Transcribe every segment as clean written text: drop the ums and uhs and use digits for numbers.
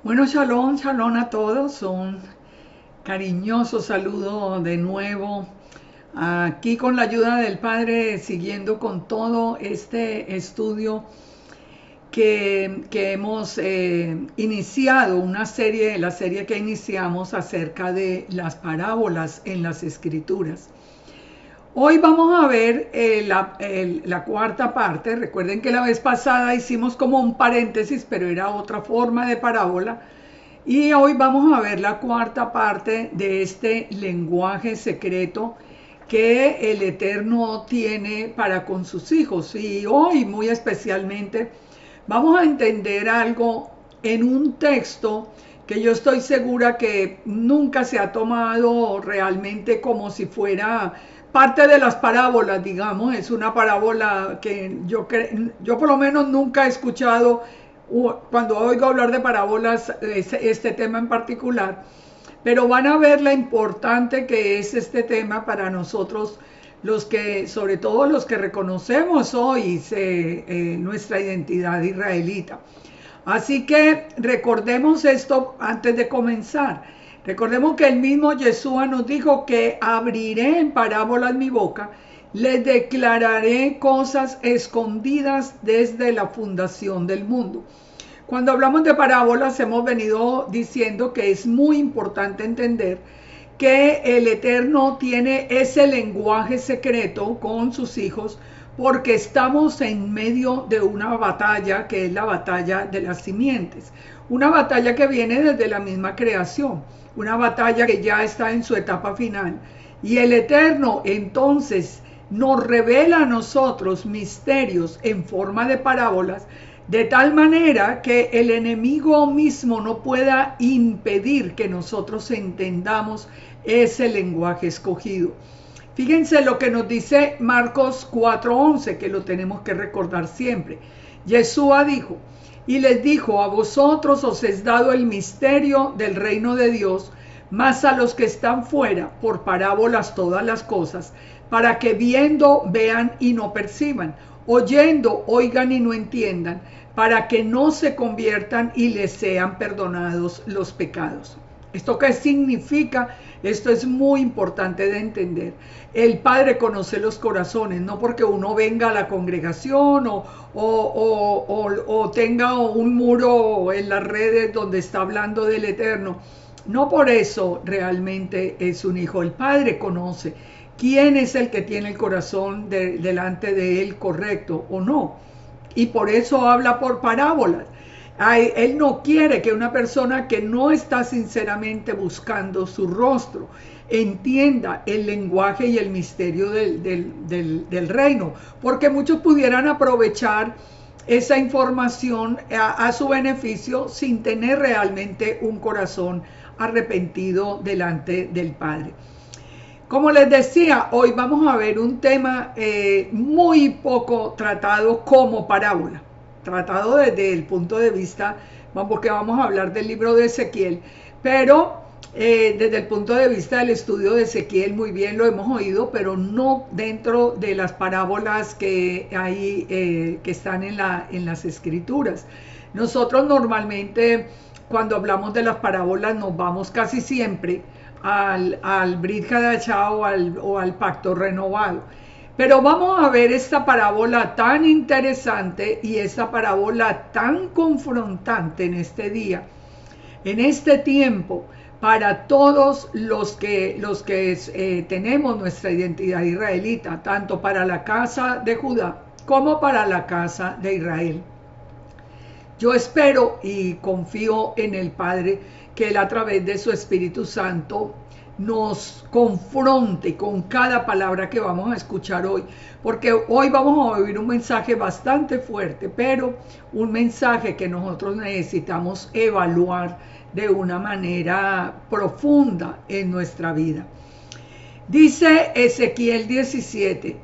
Bueno, shalom, shalom a todos. Un cariñoso saludo de nuevo. Aquí con la ayuda del Padre, siguiendo con todo este estudio que hemos iniciado, la serie que iniciamos acerca de las parábolas en las Escrituras. Hoy vamos a ver la cuarta parte. Recuerden que la vez pasada hicimos como un paréntesis, pero era otra forma de parábola. Y hoy vamos a ver la cuarta parte de este lenguaje secreto que el Eterno tiene para con sus hijos. Y hoy muy especialmente vamos a entender algo en un texto que yo estoy segura que nunca se ha tomado realmente como si fuera parte de las parábolas, digamos. Es una parábola que yo por lo menos nunca he escuchado cuando oigo hablar de parábolas, este tema en particular, pero van a ver la importante que es este tema para nosotros, sobre todo los que reconocemos hoy nuestra identidad israelita. Así que recordemos esto antes de comenzar. Recordemos que el mismo Yeshua nos dijo que abriré en parábolas mi boca, les declararé cosas escondidas desde la fundación del mundo. Cuando hablamos de parábolas hemos venido diciendo que es muy importante entender que el Eterno tiene ese lenguaje secreto con sus hijos porque estamos en medio de una batalla que es la batalla de las simientes. Una batalla que viene desde la misma creación, una batalla que ya está en su etapa final. Y el Eterno entonces nos revela a nosotros misterios en forma de parábolas, de tal manera que el enemigo mismo no pueda impedir que nosotros entendamos ese lenguaje escogido. Fíjense lo que nos dice Marcos 4:11, que lo tenemos que recordar siempre. Yeshua dijo, y les dijo, a vosotros os es dado el misterio del reino de Dios, mas a los que están fuera, por parábolas todas las cosas, para que viendo vean y no perciban, oyendo oigan y no entiendan, para que no se conviertan y les sean perdonados los pecados. ¿Esto qué significa? Esto es muy importante de entender. El Padre conoce los corazones, no porque uno venga a la congregación o tenga un muro en las redes donde está hablando del Eterno. No por eso realmente es un hijo. El Padre conoce quién es el que tiene el corazón delante de él correcto o no. Y por eso habla por parábolas. Él no quiere que una persona que no está sinceramente buscando su rostro entienda el lenguaje y el misterio del reino, porque muchos pudieran aprovechar esa información a su beneficio sin tener realmente un corazón arrepentido delante del Padre. Como les decía, hoy vamos a ver un tema muy poco tratado como parábola, tratado desde el punto de vista, porque vamos a hablar del libro de Ezequiel, pero desde el punto de vista del estudio de Ezequiel, muy bien lo hemos oído, pero no dentro de las parábolas que hay, que están en las escrituras. Nosotros normalmente, cuando hablamos de las parábolas, nos vamos casi siempre al Brit Hadashah o al pacto renovado. Pero vamos a ver esta parábola tan interesante y esta parábola tan confrontante en este día, en este tiempo, para todos los que tenemos nuestra identidad israelita, tanto para la casa de Judá como para la casa de Israel. Yo espero y confío en el Padre que Él a través de su Espíritu Santo nos confronte con cada palabra que vamos a escuchar hoy, porque hoy vamos a oír un mensaje bastante fuerte, pero un mensaje que nosotros necesitamos evaluar de una manera profunda en nuestra vida. Dice Ezequiel 17,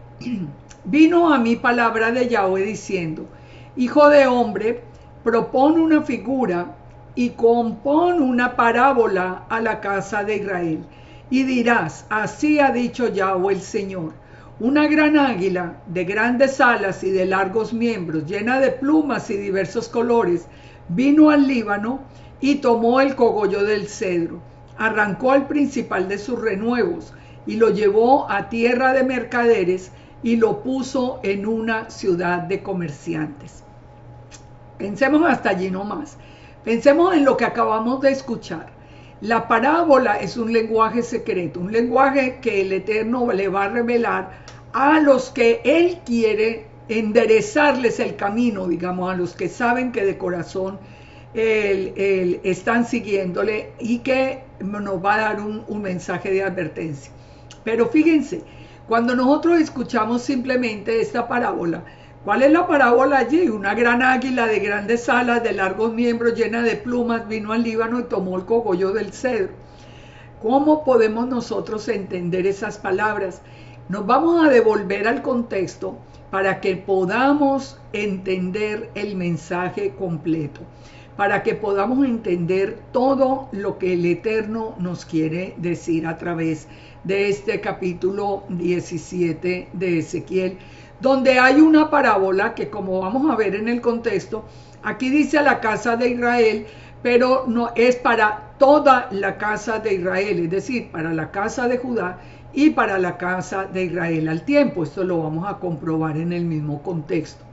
vino a mí palabra de Yahweh diciendo, hijo de hombre, propone una figura y compone una parábola a la casa de Israel. Y dirás, así ha dicho Yahweh el Señor, una gran águila de grandes alas y de largos miembros, llena de plumas y diversos colores, vino al Líbano y tomó el cogollo del cedro, arrancó al principal de sus renuevos y lo llevó a tierra de mercaderes y lo puso en una ciudad de comerciantes. Pensemos hasta allí nomás. Pensemos en lo que acabamos de escuchar. La parábola es un lenguaje secreto, un lenguaje que el Eterno le va a revelar a los que Él quiere enderezarles el camino, digamos, a los que saben que de corazón están siguiéndole y que nos va a dar un mensaje de advertencia. Pero fíjense, cuando nosotros escuchamos simplemente esta parábola, ¿cuál es la parábola allí? Una gran águila de grandes alas, de largos miembros, llena de plumas, vino al Líbano y tomó el cogollo del cedro. ¿Cómo podemos nosotros entender esas palabras? Nos vamos a devolver al contexto para que podamos entender el mensaje completo, para que podamos entender todo lo que el Eterno nos quiere decir a través de este capítulo 17 de Ezequiel, donde hay una parábola que, como vamos a ver en el contexto, aquí dice a la casa de Israel, pero no es para toda la casa de Israel, es decir, para la casa de Judá y para la casa de Israel al tiempo. Esto lo vamos a comprobar en el mismo contexto.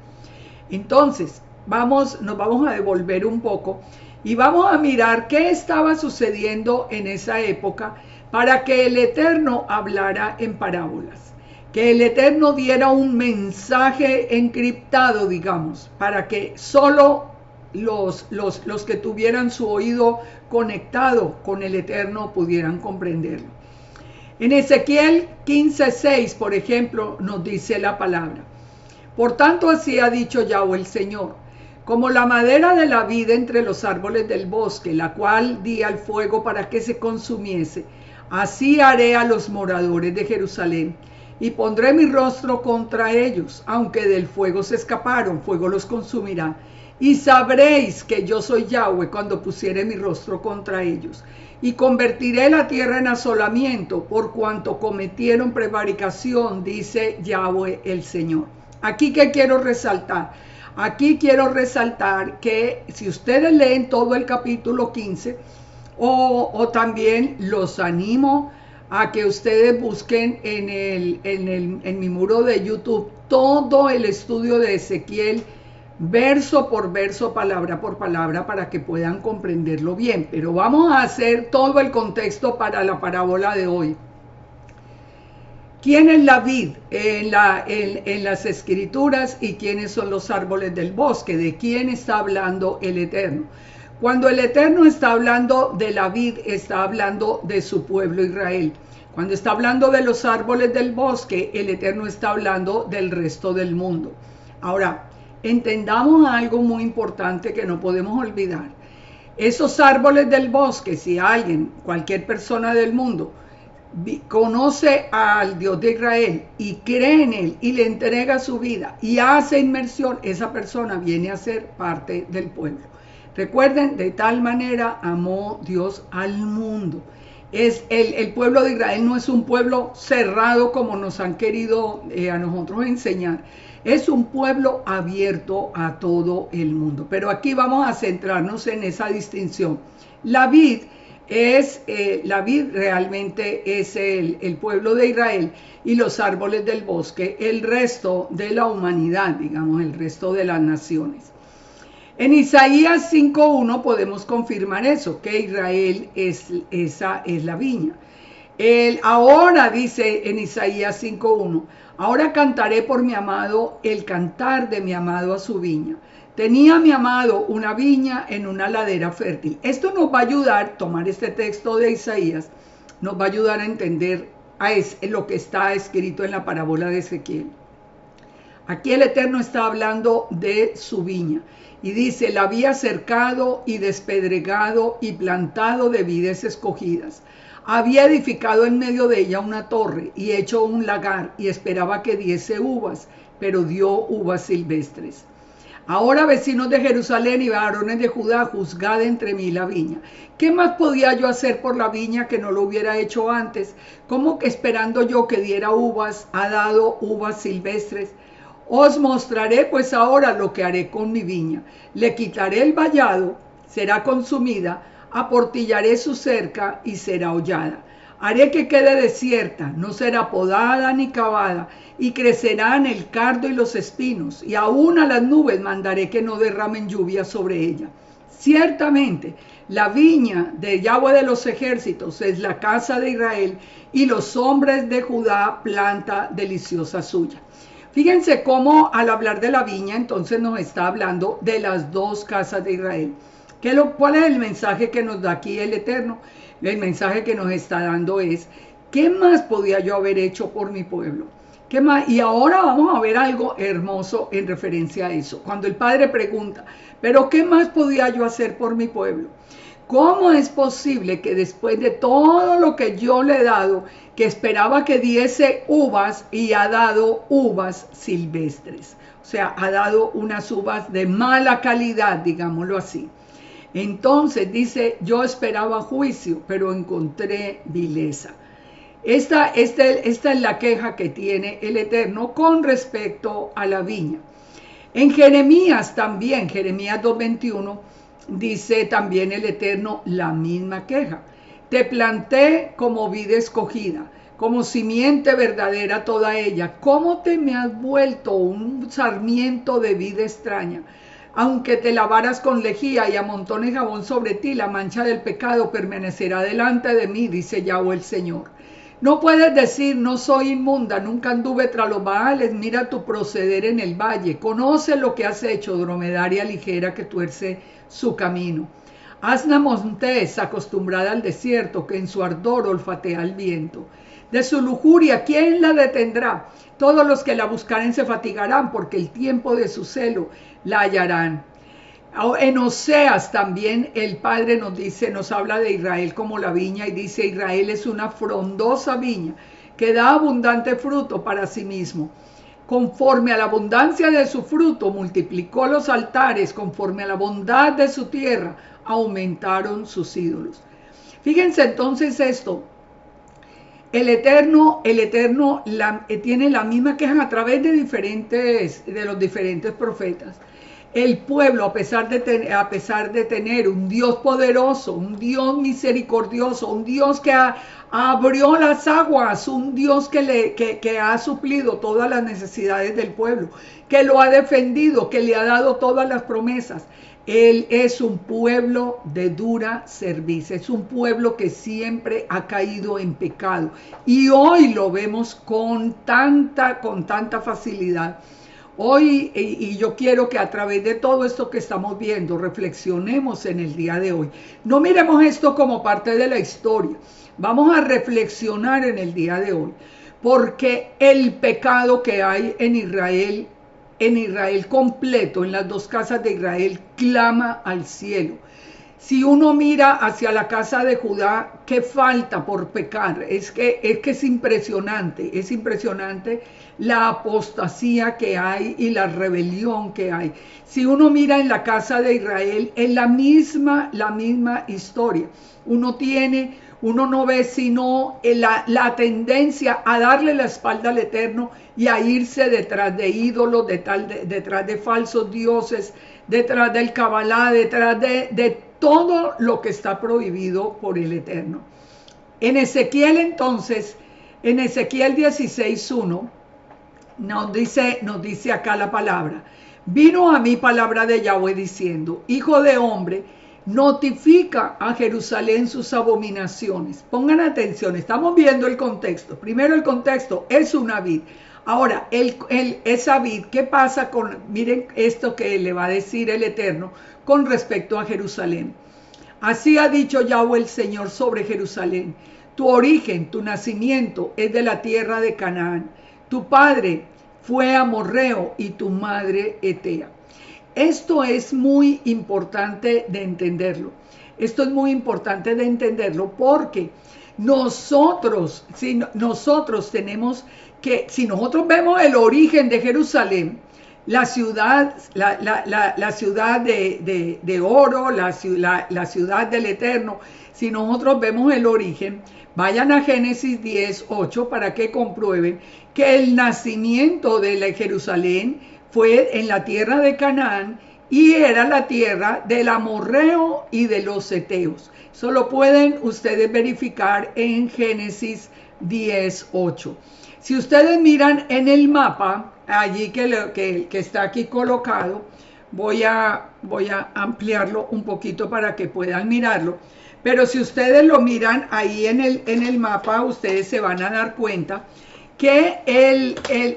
Entonces, nos vamos a devolver un poco y vamos a mirar qué estaba sucediendo en esa época para que el Eterno hablara en parábolas, que el Eterno diera un mensaje encriptado, digamos, para que solo los que tuvieran su oído conectado con el Eterno pudieran comprenderlo. En Ezequiel 15:6, por ejemplo, nos dice la palabra: por tanto, así ha dicho Yahweh el Señor: como la madera de la vid entre los árboles del bosque, la cual di al fuego para que se consumiese, así haré a los moradores de Jerusalén, y pondré mi rostro contra ellos. Aunque del fuego se escaparon, fuego los consumirá. Y sabréis que yo soy Yahweh cuando pusiere mi rostro contra ellos. Y convertiré la tierra en asolamiento, por cuanto cometieron prevaricación, dice Yahweh el Señor. Aquí que quiero resaltar. Aquí quiero resaltar que si ustedes leen todo el capítulo 15, o también los animo a que ustedes busquen en mi muro de YouTube todo el estudio de Ezequiel, verso por verso, palabra por palabra, para que puedan comprenderlo bien. Pero vamos a hacer todo el contexto para la parábola de hoy. ¿Quién es la vid en las escrituras y quiénes son los árboles del bosque? ¿De quién está hablando el Eterno? Cuando el Eterno está hablando de la vid, está hablando de su pueblo Israel. Cuando está hablando de los árboles del bosque, el Eterno está hablando del resto del mundo. Ahora, entendamos algo muy importante que no podemos olvidar. Esos árboles del bosque, si alguien, cualquier persona del mundo, conoce al Dios de Israel y cree en Él y le entrega su vida y hace inmersión, esa persona viene a ser parte del pueblo. Recuerden, de tal manera amó Dios al mundo. El pueblo de Israel no es un pueblo cerrado como nos han querido a nosotros enseñar. Es un pueblo abierto a todo el mundo. Pero aquí vamos a centrarnos en esa distinción. La vid realmente es el pueblo de Israel y los árboles del bosque, el resto de la humanidad, digamos, el resto de las naciones. En Isaías 5:1 podemos confirmar eso, que Israel esa es la viña. Ahora dice en Isaías 5:1, ahora cantaré por mi amado el cantar de mi amado a su viña. Tenía mi amado una viña en una ladera fértil. Esto nos va a ayudar, tomar este texto de Isaías, nos va a ayudar a entender lo que está escrito en la parábola de Ezequiel. Aquí el Eterno está hablando de su viña y dice: la había cercado y despedregado y plantado de vides escogidas. Había edificado en medio de ella una torre y hecho un lagar y esperaba que diese uvas, pero dio uvas silvestres. Ahora, vecinos de Jerusalén y varones de Judá, juzgad entre mí la viña. ¿Qué más podía yo hacer por la viña que no lo hubiera hecho antes? ¿Cómo que esperando yo que diera uvas, ha dado uvas silvestres? Os mostraré pues ahora lo que haré con mi viña. Le quitaré el vallado, será consumida, aportillaré su cerca y será hollada. Haré que quede desierta, no será podada ni cavada, y crecerán el cardo y los espinos, y aún a las nubes mandaré que no derramen lluvia sobre ella. Ciertamente, la viña de Yahweh de los ejércitos es la casa de Israel, y los hombres de Judá planta deliciosa suya. Fíjense cómo al hablar de la viña, entonces nos está hablando de las dos casas de Israel. ¿Cuál es el mensaje que nos da aquí el Eterno? El mensaje que nos está dando es, ¿qué más podía yo haber hecho por mi pueblo? ¿Qué más? Y ahora vamos a ver algo hermoso en referencia a eso. Cuando el Padre pregunta, ¿pero qué más podía yo hacer por mi pueblo? ¿Cómo es posible que después de todo lo que yo le he dado, que esperaba que diese uvas y ha dado uvas silvestres? O sea, ha dado unas uvas de mala calidad, digámoslo así. Entonces dice, yo esperaba juicio, pero encontré vileza. Esta es la queja que tiene el Eterno con respecto a la viña. En Jeremías también, Jeremías 2:21, dice también el Eterno la misma queja. Te planté como vid escogida, como simiente verdadera toda ella. ¿Cómo te me has vuelto un sarmiento de vid extraña? Aunque te lavaras con lejía y amontones jabón sobre ti, la mancha del pecado permanecerá delante de mí, dice Yahweh el Señor. No puedes decir, no soy inmunda, nunca anduve tras los Baales, mira tu proceder en el valle. Conoce lo que has hecho, dromedaria ligera que tuerce su camino. Asna montés, acostumbrada al desierto, que en su ardor olfatea el viento. De su lujuria, ¿quién la detendrá? Todos los que la buscaren se fatigarán, porque el tiempo de su celo la hallarán. En Oseas también el Padre nos dice, nos habla de Israel como la viña y dice, Israel es una frondosa viña que da abundante fruto para sí mismo. Conforme a la abundancia de su fruto multiplicó los altares, conforme a la bondad de su tierra aumentaron sus ídolos. Fíjense entonces esto. El Eterno tiene la misma queja a través de los diferentes profetas. El pueblo, a pesar de tener un Dios poderoso, un Dios misericordioso, un Dios que abrió las aguas, un Dios que ha suplido todas las necesidades del pueblo, que lo ha defendido, que le ha dado todas las promesas. Él es un pueblo de dura cerviz, es un pueblo que siempre ha caído en pecado y hoy lo vemos con tanta facilidad. Hoy, y yo quiero que a través de todo esto que estamos viendo, reflexionemos en el día de hoy. No miremos esto como parte de la historia, vamos a reflexionar en el día de hoy, porque el pecado que hay en Israel completo, en las dos casas de Israel, clama al cielo. Si uno mira hacia la casa de Judá, ¿qué falta por pecar? Es que es impresionante la apostasía que hay y la rebelión que hay. Si uno mira en la casa de Israel, es la misma historia. Uno no ve sino la tendencia a darle la espalda al Eterno y a irse detrás de ídolos, detrás de falsos dioses, detrás del Kabbalah, detrás de todo lo que está prohibido por el Eterno. En Ezequiel entonces, en Ezequiel 16:1, nos dice acá la palabra. Vino a mí palabra de Yahweh diciendo, hijo de hombre, notifica a Jerusalén sus abominaciones. Pongan atención, estamos viendo el contexto. Primero el contexto es una vid. Ahora, esa vid, ¿qué pasa con, miren esto que le va a decir el Eterno con respecto a Jerusalén? Así ha dicho Yahweh el Señor sobre Jerusalén. Tu origen, tu nacimiento es de la tierra de Canaán. Tu padre fue amorreo y tu madre etea. Esto es muy importante de entenderlo. Esto es muy importante de entenderlo porque nosotros tenemos que, si nosotros vemos el origen de Jerusalén, la ciudad de oro, la ciudad del Eterno, si nosotros vemos el origen, vayan a Génesis 10:8 para que comprueben que el nacimiento de la Jerusalén fue en la tierra de Canaán y era la tierra del amorreo y de los heteos. Eso lo pueden ustedes verificar en Génesis 10:8. Si ustedes miran en el mapa, allí que está aquí colocado, voy a ampliarlo un poquito para que puedan mirarlo. Pero si ustedes lo miran ahí en el mapa, ustedes se van a dar cuenta que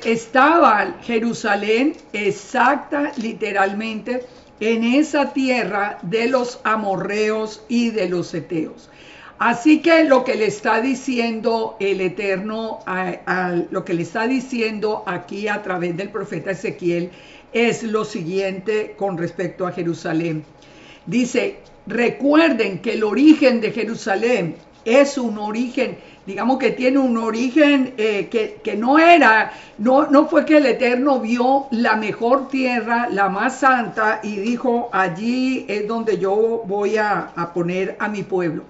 estaba Jerusalén exacta, literalmente, en esa tierra de los amorreos y de los heteos. Así que lo que le está diciendo el Eterno, lo que le está diciendo aquí a través del profeta Ezequiel es lo siguiente con respecto a Jerusalén. Dice, recuerden que el origen de Jerusalén es un origen, digamos que tiene un origen que no fue que el Eterno vio la mejor tierra, la más santa, y dijo, allí es donde yo voy a poner a mi pueblo.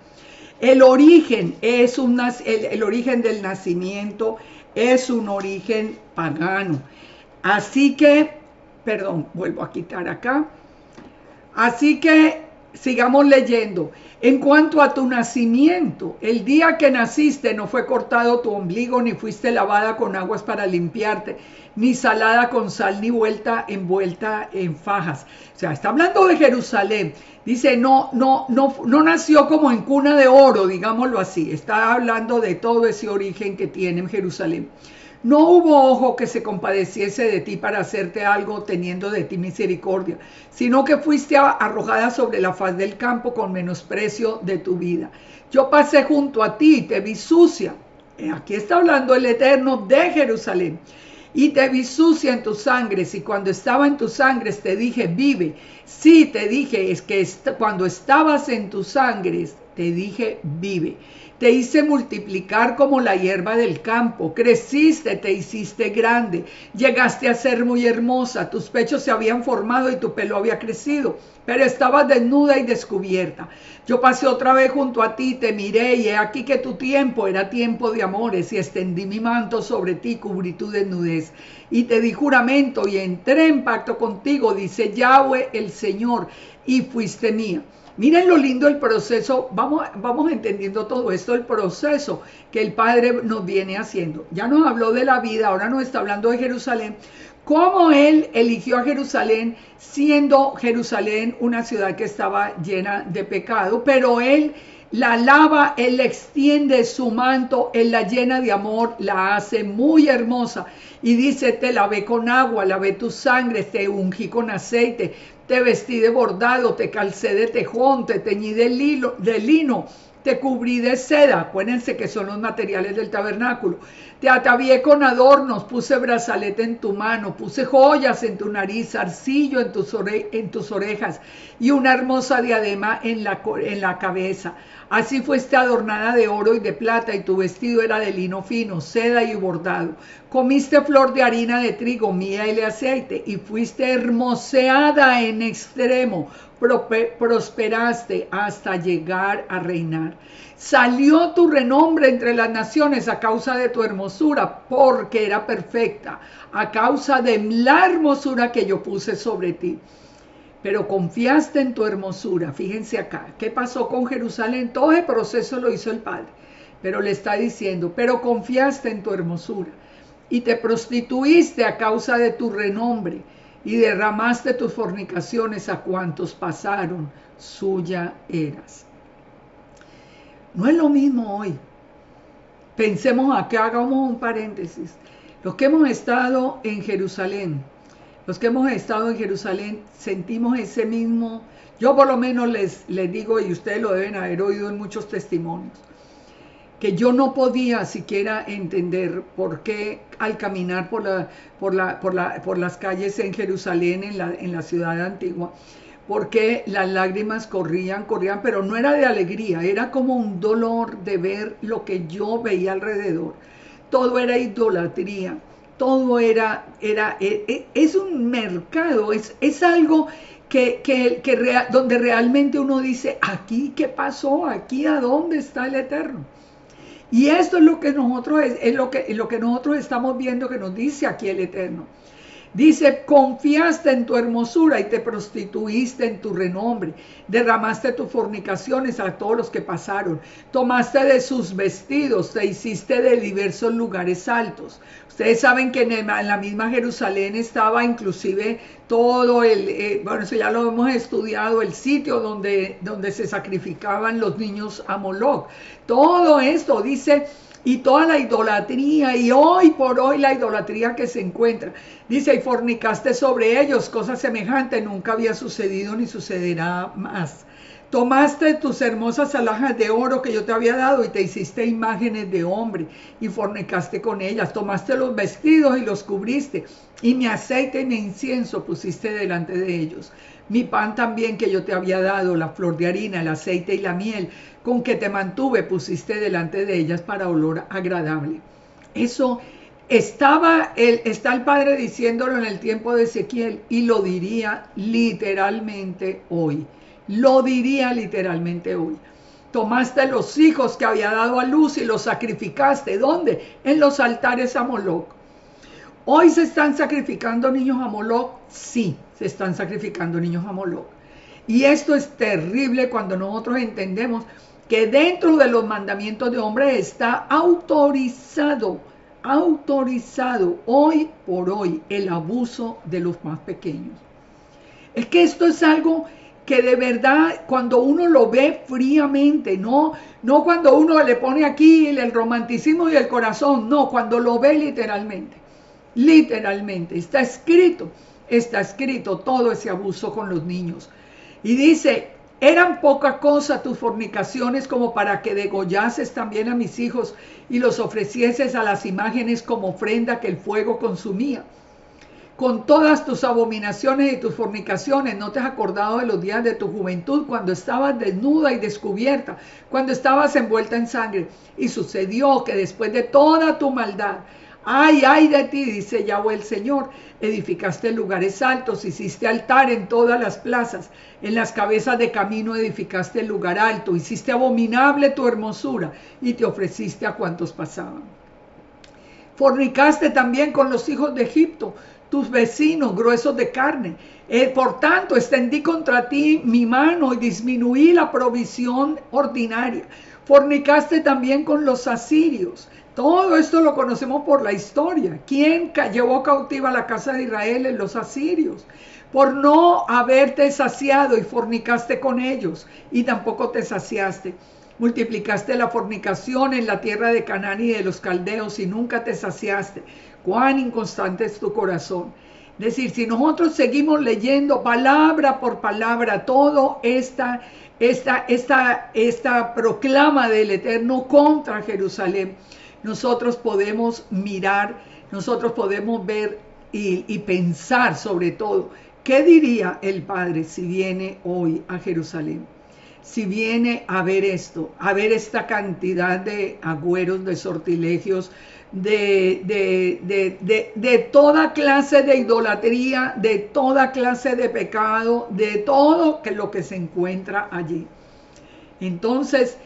El origen es el origen del nacimiento es un origen pagano. Así que, perdón, vuelvo a quitar acá. Así que sigamos leyendo. En cuanto a tu nacimiento, el día que naciste no fue cortado tu ombligo, ni fuiste lavada con aguas para limpiarte, ni salada con sal, ni envuelta en fajas. O sea, está hablando de Jerusalén. Dice, no nació como en cuna de oro, digámoslo así. Está hablando de todo ese origen que tiene en Jerusalén. No hubo ojo que se compadeciese de ti para hacerte algo teniendo de ti misericordia, sino que fuiste arrojada sobre la faz del campo con menosprecio de tu vida. Yo pasé junto a ti y te vi sucia. Aquí está hablando el Eterno de Jerusalén. Y te vi sucia en tus sangres, y cuando estaba en tus sangres te dije, vive. Sí, te dije, es que cuando estabas en tus sangres te dije, vive. Te hice multiplicar como la hierba del campo, creciste, te hiciste grande, llegaste a ser muy hermosa, tus pechos se habían formado y tu pelo había crecido, pero estabas desnuda y descubierta. Yo pasé otra vez junto a ti, te miré, y he aquí que tu tiempo era tiempo de amores, y extendí mi manto sobre ti, cubrí tu desnudez, y te di juramento, y entré en pacto contigo, dice Yahweh el Señor, y fuiste mía. Miren lo lindo el proceso, vamos entendiendo todo esto, el proceso que el Padre nos viene haciendo. Ya nos habló de la vida, ahora nos está hablando de Jerusalén, cómo Él eligió a Jerusalén, siendo Jerusalén una ciudad que estaba llena de pecado, pero Él la lava, Él extiende su manto, Él la llena de amor, la hace muy hermosa, y dice, te lavé con agua, lavé tus sangres, te ungí con aceite, te vestí de bordado, te calcé de tejón, te teñí de lino, te cubrí de seda. Acuérdense que son los materiales del tabernáculo. Te atavié con adornos, puse brazalete en tu mano, puse joyas en tu nariz, arcillo en tus orejas y una hermosa diadema en la cabeza. Así fuiste adornada de oro y de plata, y tu vestido era de lino fino, seda y bordado. Comiste flor de harina de trigo, miel y aceite, y fuiste hermoseada en extremo. Prosperaste hasta llegar a reinar. Salió tu renombre entre las naciones a causa de tu hermosura, porque era perfecta, a causa de la hermosura que yo puse sobre ti. Pero confiaste en tu hermosura. Fíjense acá, ¿qué pasó con Jerusalén? Todo el proceso lo hizo el Padre, pero le está diciendo, pero confiaste en tu hermosura y te prostituiste a causa de tu renombre y derramaste tus fornicaciones a cuantos pasaron, suya eras. No es lo mismo hoy. Pensemos acá, hagamos un paréntesis. Los que hemos estado en Jerusalén, sentimos ese mismo, yo por lo menos les digo, y ustedes lo deben haber oído en muchos testimonios, que yo no podía siquiera entender por qué al caminar por las calles en Jerusalén, en la ciudad antigua, porque las lágrimas corrían, pero no era de alegría, era como un dolor de ver lo que yo veía alrededor. Todo era idolatría, todo es un mercado, es algo donde realmente uno dice, aquí, ¿qué pasó? Aquí, ¿a dónde está el Eterno? Y esto es lo que nosotros estamos viendo que nos dice aquí el Eterno. Dice, confiaste en tu hermosura y te prostituiste en tu renombre. Derramaste tus fornicaciones a todos los que pasaron. Tomaste de sus vestidos, te hiciste de diversos lugares altos. Ustedes saben que en la misma Jerusalén estaba inclusive todo bueno, eso ya lo hemos estudiado, el sitio donde se sacrificaban los niños a Moloc. Todo esto dice, y toda la idolatría, y hoy por hoy la idolatría que se encuentra. Dice, y fornicaste sobre ellos, cosa semejante nunca había sucedido ni sucederá más. Tomaste tus hermosas alhajas de oro que yo te había dado y te hiciste imágenes de hombre y fornicaste con ellas. Tomaste los vestidos y los cubriste y mi aceite y mi incienso pusiste delante de ellos. Mi pan también que yo te había dado, la flor de harina, el aceite y la miel con que te mantuve, pusiste delante de ellas para olor agradable. Eso está el Padre diciéndolo en el tiempo de Ezequiel y lo diría literalmente hoy. Lo diría literalmente hoy. Tomaste los hijos que había dado a luz y los sacrificaste. ¿Dónde? En los altares a Moloc. ¿Hoy se están sacrificando niños a Moloc? Sí, se están sacrificando niños a Moloc. Y esto es terrible cuando nosotros entendemos que dentro de los mandamientos de hombre está autorizado hoy por hoy el abuso de los más pequeños. Es que esto es algo que de verdad cuando uno lo ve fríamente, no cuando uno le pone aquí el romanticismo y el corazón, no, cuando lo ve literalmente, está escrito todo ese abuso con los niños. Y dice, eran poca cosa tus fornicaciones como para que degollases también a mis hijos y los ofrecieses a las imágenes como ofrenda que el fuego consumía. Con todas tus abominaciones y tus fornicaciones, ¿no te has acordado de los días de tu juventud, cuando estabas desnuda y descubierta, cuando estabas envuelta en sangre? Y sucedió que después de toda tu maldad, ay de ti, dice Yahweh el Señor, edificaste lugares altos, hiciste altar en todas las plazas, en las cabezas de camino edificaste el lugar alto, hiciste abominable tu hermosura y te ofreciste a cuantos pasaban. Fornicaste también con los hijos de Egipto, tus vecinos gruesos de carne. Por tanto, extendí contra ti mi mano y disminuí la provisión ordinaria. Fornicaste también con los asirios. Todo esto lo conocemos por la historia. ¿Quién llevó cautiva a la casa de Israel? Los asirios. Por no haberte saciado y fornicaste con ellos y tampoco te saciaste. Multiplicaste la fornicación en la tierra de Canaán y de los caldeos y nunca te saciaste. Cuán inconstante es tu corazón. Es decir, si nosotros seguimos leyendo palabra por palabra todo esta proclama del Eterno contra Jerusalén, nosotros podemos mirar, nosotros podemos ver y pensar sobre todo, ¿qué diría el Padre si viene hoy a Jerusalén? Si viene a ver esto, a ver esta cantidad de agüeros, de sortilegios, de toda clase de idolatría, de toda clase de pecado, de todo lo que se encuentra allí. Entonces,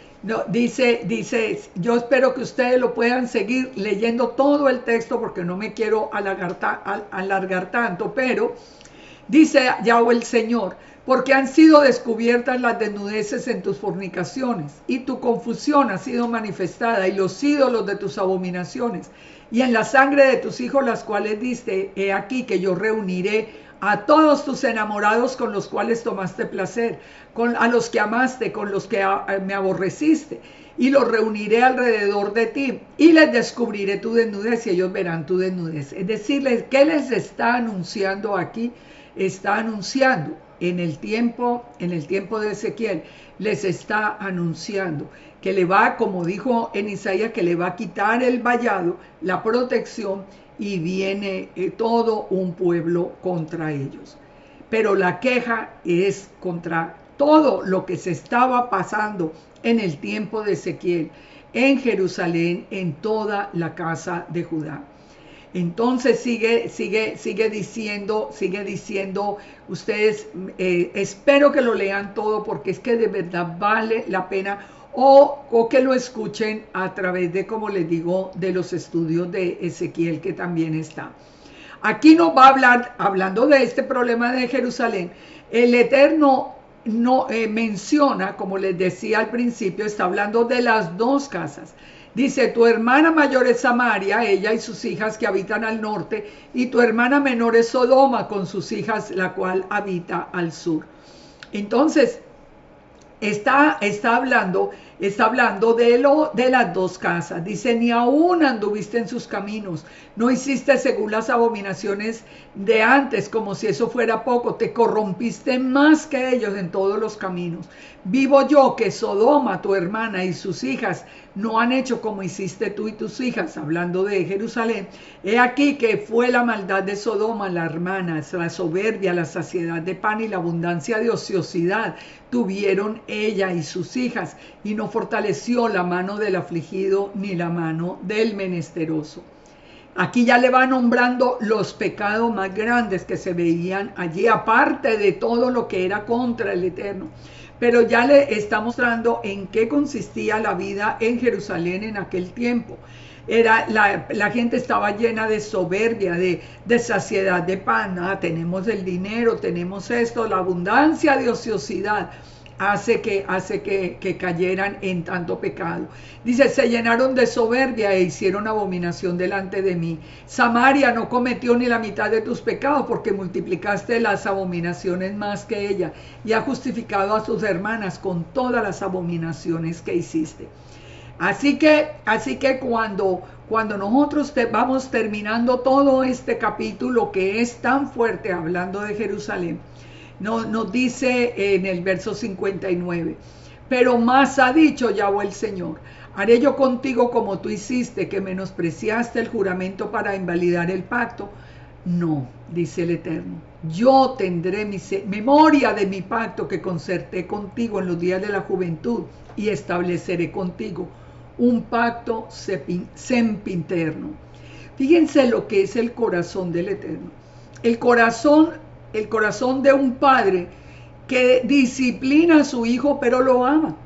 dice, yo espero que ustedes lo puedan seguir leyendo todo el texto porque no me quiero alargar tanto, pero dice Yahweh el Señor, porque han sido descubiertas las desnudeces en tus fornicaciones, y tu confusión ha sido manifestada, y los ídolos de tus abominaciones, y en la sangre de tus hijos las cuales diste, he aquí que yo reuniré a todos tus enamorados con los cuales tomaste placer, a los que amaste, con los que me aborreciste, y los reuniré alrededor de ti, y les descubriré tu desnudez, y ellos verán tu desnudez. Es decir, ¿qué les está anunciando aquí? Está anunciando en el tiempo de Ezequiel, les está anunciando que le va, como dijo en Isaías, que le va a quitar el vallado, la protección, y viene todo un pueblo contra ellos. Pero la queja es contra todo lo que se estaba pasando en el tiempo de Ezequiel, en Jerusalén, en toda la casa de Judá. Entonces sigue diciendo, ustedes espero que lo lean todo porque es que de verdad vale la pena, o que lo escuchen a través de, como les digo, de los estudios de Ezequiel que también está. Aquí nos va a hablar, hablando de este problema de Jerusalén, el Eterno no menciona, como les decía al principio, está hablando de las dos casas. Dice, tu hermana mayor es Samaria, ella y sus hijas que habitan al norte, y tu hermana menor es Sodoma con sus hijas, la cual habita al sur. Entonces, está hablando de las dos casas. Dice, ni aún anduviste en sus caminos, no hiciste según las abominaciones de antes, como si eso fuera poco, te corrompiste más que ellos en todos los caminos. Vivo yo que Sodoma, tu hermana y sus hijas, no han hecho como hiciste tú y tus hijas, hablando de Jerusalén. He aquí que fue la maldad de Sodoma, la hermana, la soberbia, la saciedad de pan y la abundancia de ociosidad tuvieron ella y sus hijas, y no fortaleció la mano del afligido ni la mano del menesteroso. Aquí ya le va nombrando los pecados más grandes que se veían allí, aparte de todo lo que era contra el Eterno. Pero ya le está mostrando en qué consistía la vida en Jerusalén en aquel tiempo. La gente estaba llena de soberbia, de saciedad de pan. Tenemos el dinero, tenemos esto, la abundancia de ociosidad hace que cayeran en tanto pecado. Dice, se llenaron de soberbia e hicieron abominación delante de mí. Samaria no cometió ni la mitad de tus pecados, porque multiplicaste las abominaciones más que ella, y ha justificado a sus hermanas con todas las abominaciones que hiciste. Así que cuando nosotros vamos terminando todo este capítulo que es tan fuerte hablando de Jerusalén, nos dice en el verso 59, pero más ha dicho Yahweh el Señor, haré yo contigo como tú hiciste, que menospreciaste el juramento para invalidar el pacto. No, dice el Eterno, yo tendré memoria de mi pacto que concerté contigo en los días de la juventud, y estableceré contigo un pacto sempiterno. Fíjense lo que es el corazón del Eterno. El corazón de un padre que disciplina a su hijo pero lo ama.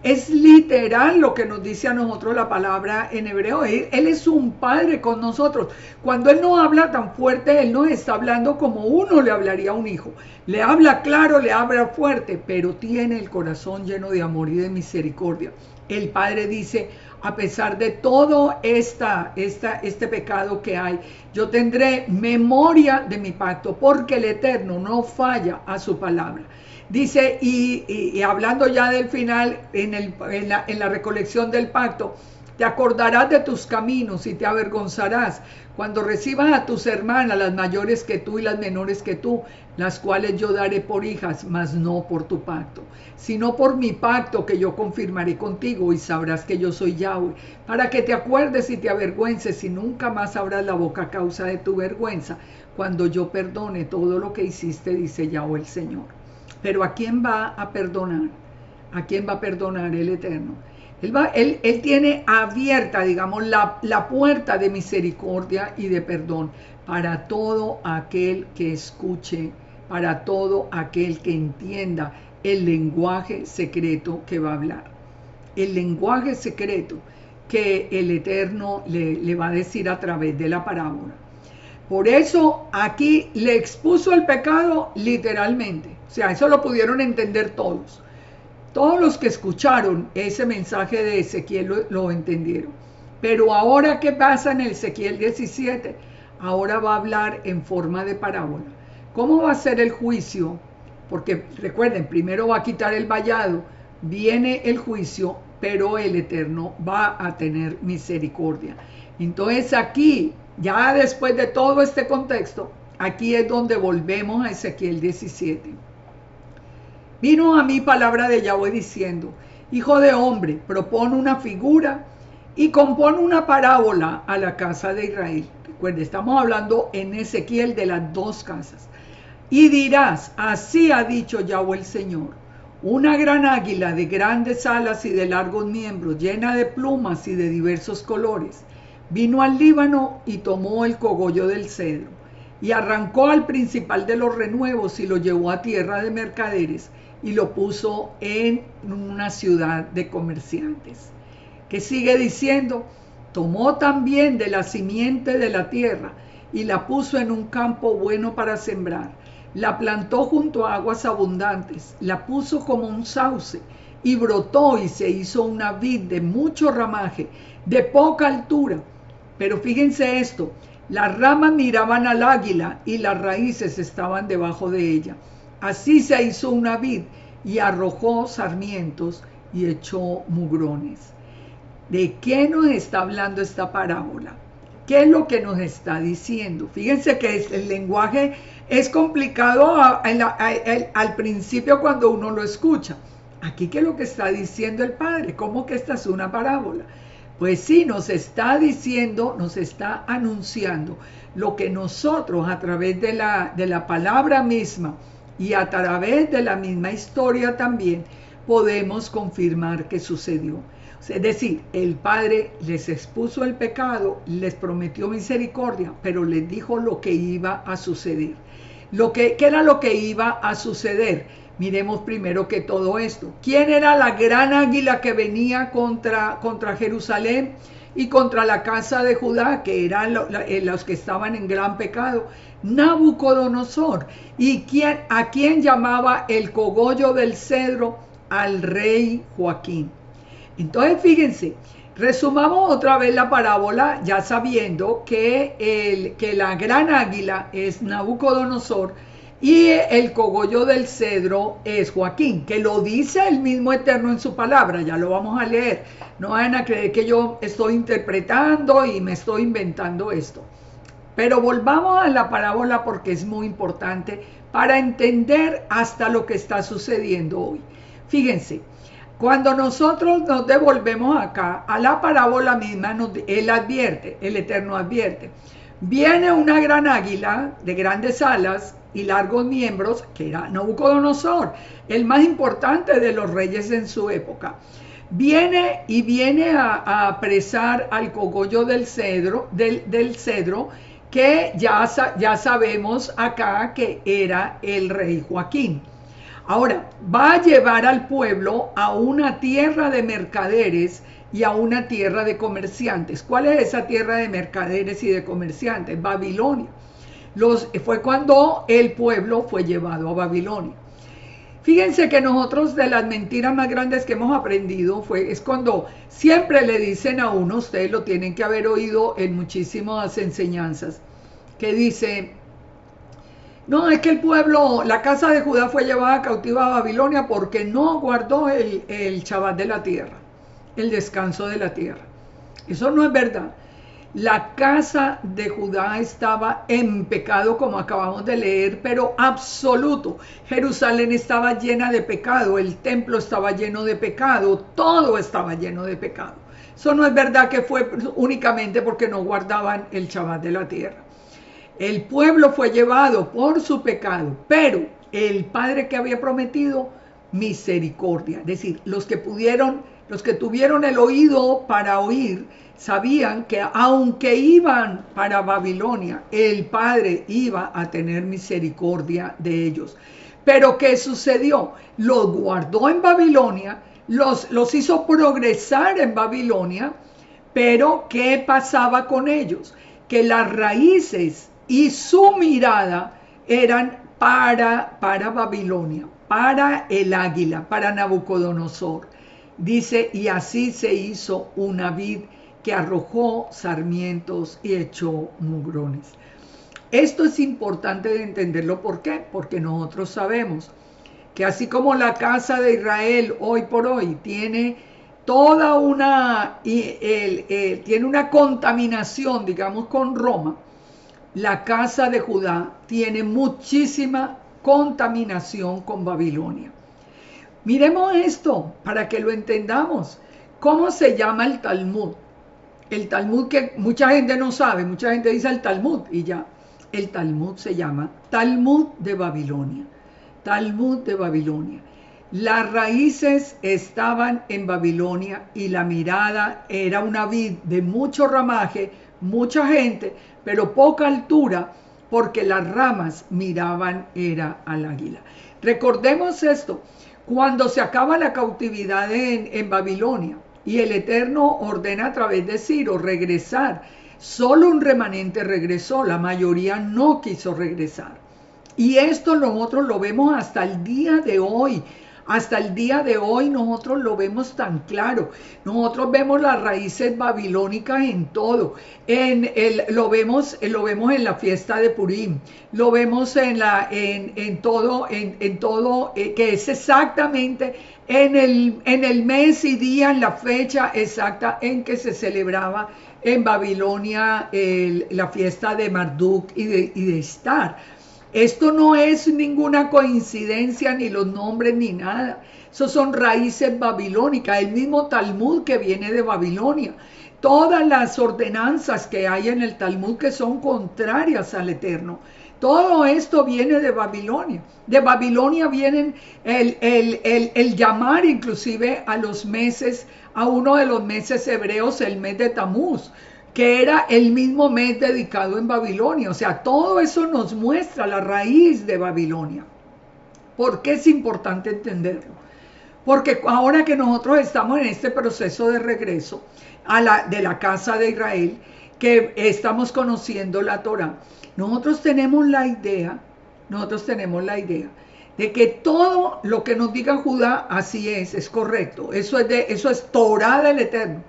Es literal lo que nos dice a nosotros la palabra en hebreo. Él es un padre con nosotros. Cuando Él no habla tan fuerte, Él no está hablando como uno le hablaría a un hijo. Le habla claro, le habla fuerte, pero tiene el corazón lleno de amor y de misericordia. El Padre dice, a pesar de todo este pecado que hay, yo tendré memoria de mi pacto, porque el Eterno no falla a su palabra. Dice, y hablando ya del final, en la recolección del pacto, te acordarás de tus caminos y te avergonzarás cuando recibas a tus hermanas, las mayores que tú y las menores que tú, las cuales yo daré por hijas, mas no por tu pacto, sino por mi pacto que yo confirmaré contigo, y sabrás que yo soy Yahweh, para que te acuerdes y te avergüences, y nunca más abras la boca a causa de tu vergüenza, cuando yo perdone todo lo que hiciste, dice Yahweh el Señor. Pero ¿a quién va a perdonar? ¿A quién va a perdonar el Eterno? Él tiene abierta, digamos, la puerta de misericordia y de perdón para todo aquel que escuche, para todo aquel que entienda el lenguaje secreto que va a hablar. El lenguaje secreto que el Eterno le va a decir a través de la parábola. Por eso aquí le expuso el pecado literalmente. O sea, eso lo pudieron entender todos. Todos los que escucharon ese mensaje de Ezequiel lo entendieron. Pero ahora, ¿qué pasa en el Ezequiel 17? Ahora va a hablar en forma de parábola. ¿Cómo va a ser el juicio? Porque recuerden, primero va a quitar el vallado, viene el juicio, pero el Eterno va a tener misericordia. Entonces aquí, ya después de todo este contexto, aquí es donde volvemos a Ezequiel 17. Vino a mí palabra de Yahweh diciendo, hijo de hombre, propone una figura y compone una parábola a la casa de Israel. Recuerde, estamos hablando en Ezequiel de las dos casas. Y dirás, así ha dicho Yahweh el Señor, una gran águila de grandes alas y de largos miembros, llena de plumas y de diversos colores, vino al Líbano y tomó el cogollo del cedro, y arrancó al principal de los renuevos y lo llevó a tierra de mercaderes, y lo puso en una ciudad de comerciantes. Que sigue diciendo, tomó también de la simiente de la tierra y la puso en un campo bueno para sembrar. La plantó junto a aguas abundantes, la puso como un sauce y brotó y se hizo una vid de mucho ramaje, de poca altura. Pero fíjense esto, las ramas miraban al águila y las raíces estaban debajo de ella. Así se hizo una vid y arrojó sarmientos y echó mugrones. ¿De qué nos está hablando esta parábola? ¿Qué es lo que nos está diciendo? Fíjense que el lenguaje es complicado al principio cuando uno lo escucha. Aquí, ¿qué es lo que está diciendo el Padre? ¿Cómo que esta es una parábola? Pues sí, nos está diciendo, nos está anunciando lo que nosotros a través de la palabra misma y a través de la misma historia también podemos confirmar que sucedió. Es decir, el Padre les expuso el pecado, les prometió misericordia, pero les dijo lo que iba a suceder. ¿Qué era lo que iba a suceder? Miremos primero que todo esto. ¿Quién era la gran águila que venía contra Jerusalén y contra la casa de Judá, que eran los que estaban en gran pecado? Nabucodonosor. ¿Y a quién llamaba el cogollo del cedro? Al rey Joaquín. Entonces, fíjense, resumamos otra vez la parábola, ya sabiendo que la gran águila es Nabucodonosor y el cogollo del cedro es Joaquín, que lo dice el mismo Eterno en su palabra, ya lo vamos a leer. No vayan a creer que yo estoy interpretando y me estoy inventando esto. Pero volvamos a la parábola porque es muy importante para entender hasta lo que está sucediendo hoy. Fíjense. Cuando nosotros nos devolvemos acá a la parábola misma, Él advierte, el Eterno advierte. Viene una gran águila de grandes alas y largos miembros, que era Nabucodonosor, el más importante de los reyes en su época. Viene a apresar al cogollo del cedro, que ya sabemos acá que era el rey Joaquín. Ahora, va a llevar al pueblo a una tierra de mercaderes y a una tierra de comerciantes. ¿Cuál es esa tierra de mercaderes y de comerciantes? Babilonia. Fue cuando el pueblo fue llevado a Babilonia. Fíjense que nosotros de las mentiras más grandes que hemos aprendido es cuando siempre le dicen a uno, ustedes lo tienen que haber oído en muchísimas enseñanzas, que dice: no, es que el pueblo, la casa de Judá fue llevada cautiva a Babilonia porque no guardó el Shabbat de la tierra, el descanso de la tierra. Eso no es verdad. La casa de Judá estaba en pecado, como acabamos de leer, pero absoluto. Jerusalén estaba llena de pecado, el templo estaba lleno de pecado, todo estaba lleno de pecado. Eso no es verdad que fue únicamente porque no guardaban el Shabbat de la tierra. El pueblo fue llevado por su pecado, pero el Padre que había prometido misericordia, es decir, los que tuvieron el oído para oír, sabían que aunque iban para Babilonia, el Padre iba a tener misericordia de ellos. Pero ¿qué sucedió? Los guardó en Babilonia, los hizo progresar en Babilonia, pero ¿qué pasaba con ellos? Que las raíces y su mirada eran para Babilonia, para el águila, para Nabucodonosor. Dice, y así se hizo una vid que arrojó sarmientos y echó mugrones. Esto es importante de entenderlo. ¿Por qué? Porque nosotros sabemos que así como la casa de Israel hoy por hoy tiene toda tiene una contaminación, digamos, con Roma, la casa de Judá tiene muchísima contaminación con Babilonia. Miremos esto para que lo entendamos. ¿Cómo se llama el Talmud? El Talmud, que mucha gente no sabe, mucha gente dice el Talmud y ya. El Talmud se llama Talmud de Babilonia. Talmud de Babilonia. Las raíces estaban en Babilonia y la mirada era una vid de mucho ramaje, mucha gente, pero poca altura, porque las ramas miraban era al águila. Recordemos esto, cuando se acaba la cautividad en Babilonia y el Eterno ordena a través de Ciro regresar Solo un remanente regresó, la mayoría no quiso regresar. Y esto nosotros lo vemos hasta el día de hoy. Hasta el día de hoy nosotros lo vemos tan claro. Nosotros vemos las raíces babilónicas en todo. Lo vemos en la fiesta de Purim. Lo vemos en todo, que es exactamente en el mes y día, en la fecha exacta en que se celebraba en Babilonia la fiesta de Marduk y de Estar. Esto no es ninguna coincidencia, ni los nombres, ni nada. Esos son raíces babilónicas, el mismo Talmud que viene de Babilonia. Todas las ordenanzas que hay en el Talmud que son contrarias al Eterno. Todo esto viene de Babilonia. De Babilonia vienen el llamar inclusive a los meses, a uno de los meses hebreos, el mes de Tamuz, que era el mismo mes dedicado en Babilonia. O sea, todo eso nos muestra la raíz de Babilonia. ¿Por qué es importante entenderlo? Porque ahora que nosotros estamos en este proceso de regreso de la casa de Israel, que estamos conociendo la Torá, nosotros tenemos la idea de que todo lo que nos diga Judá, así es correcto. Eso es Torá del Eterno.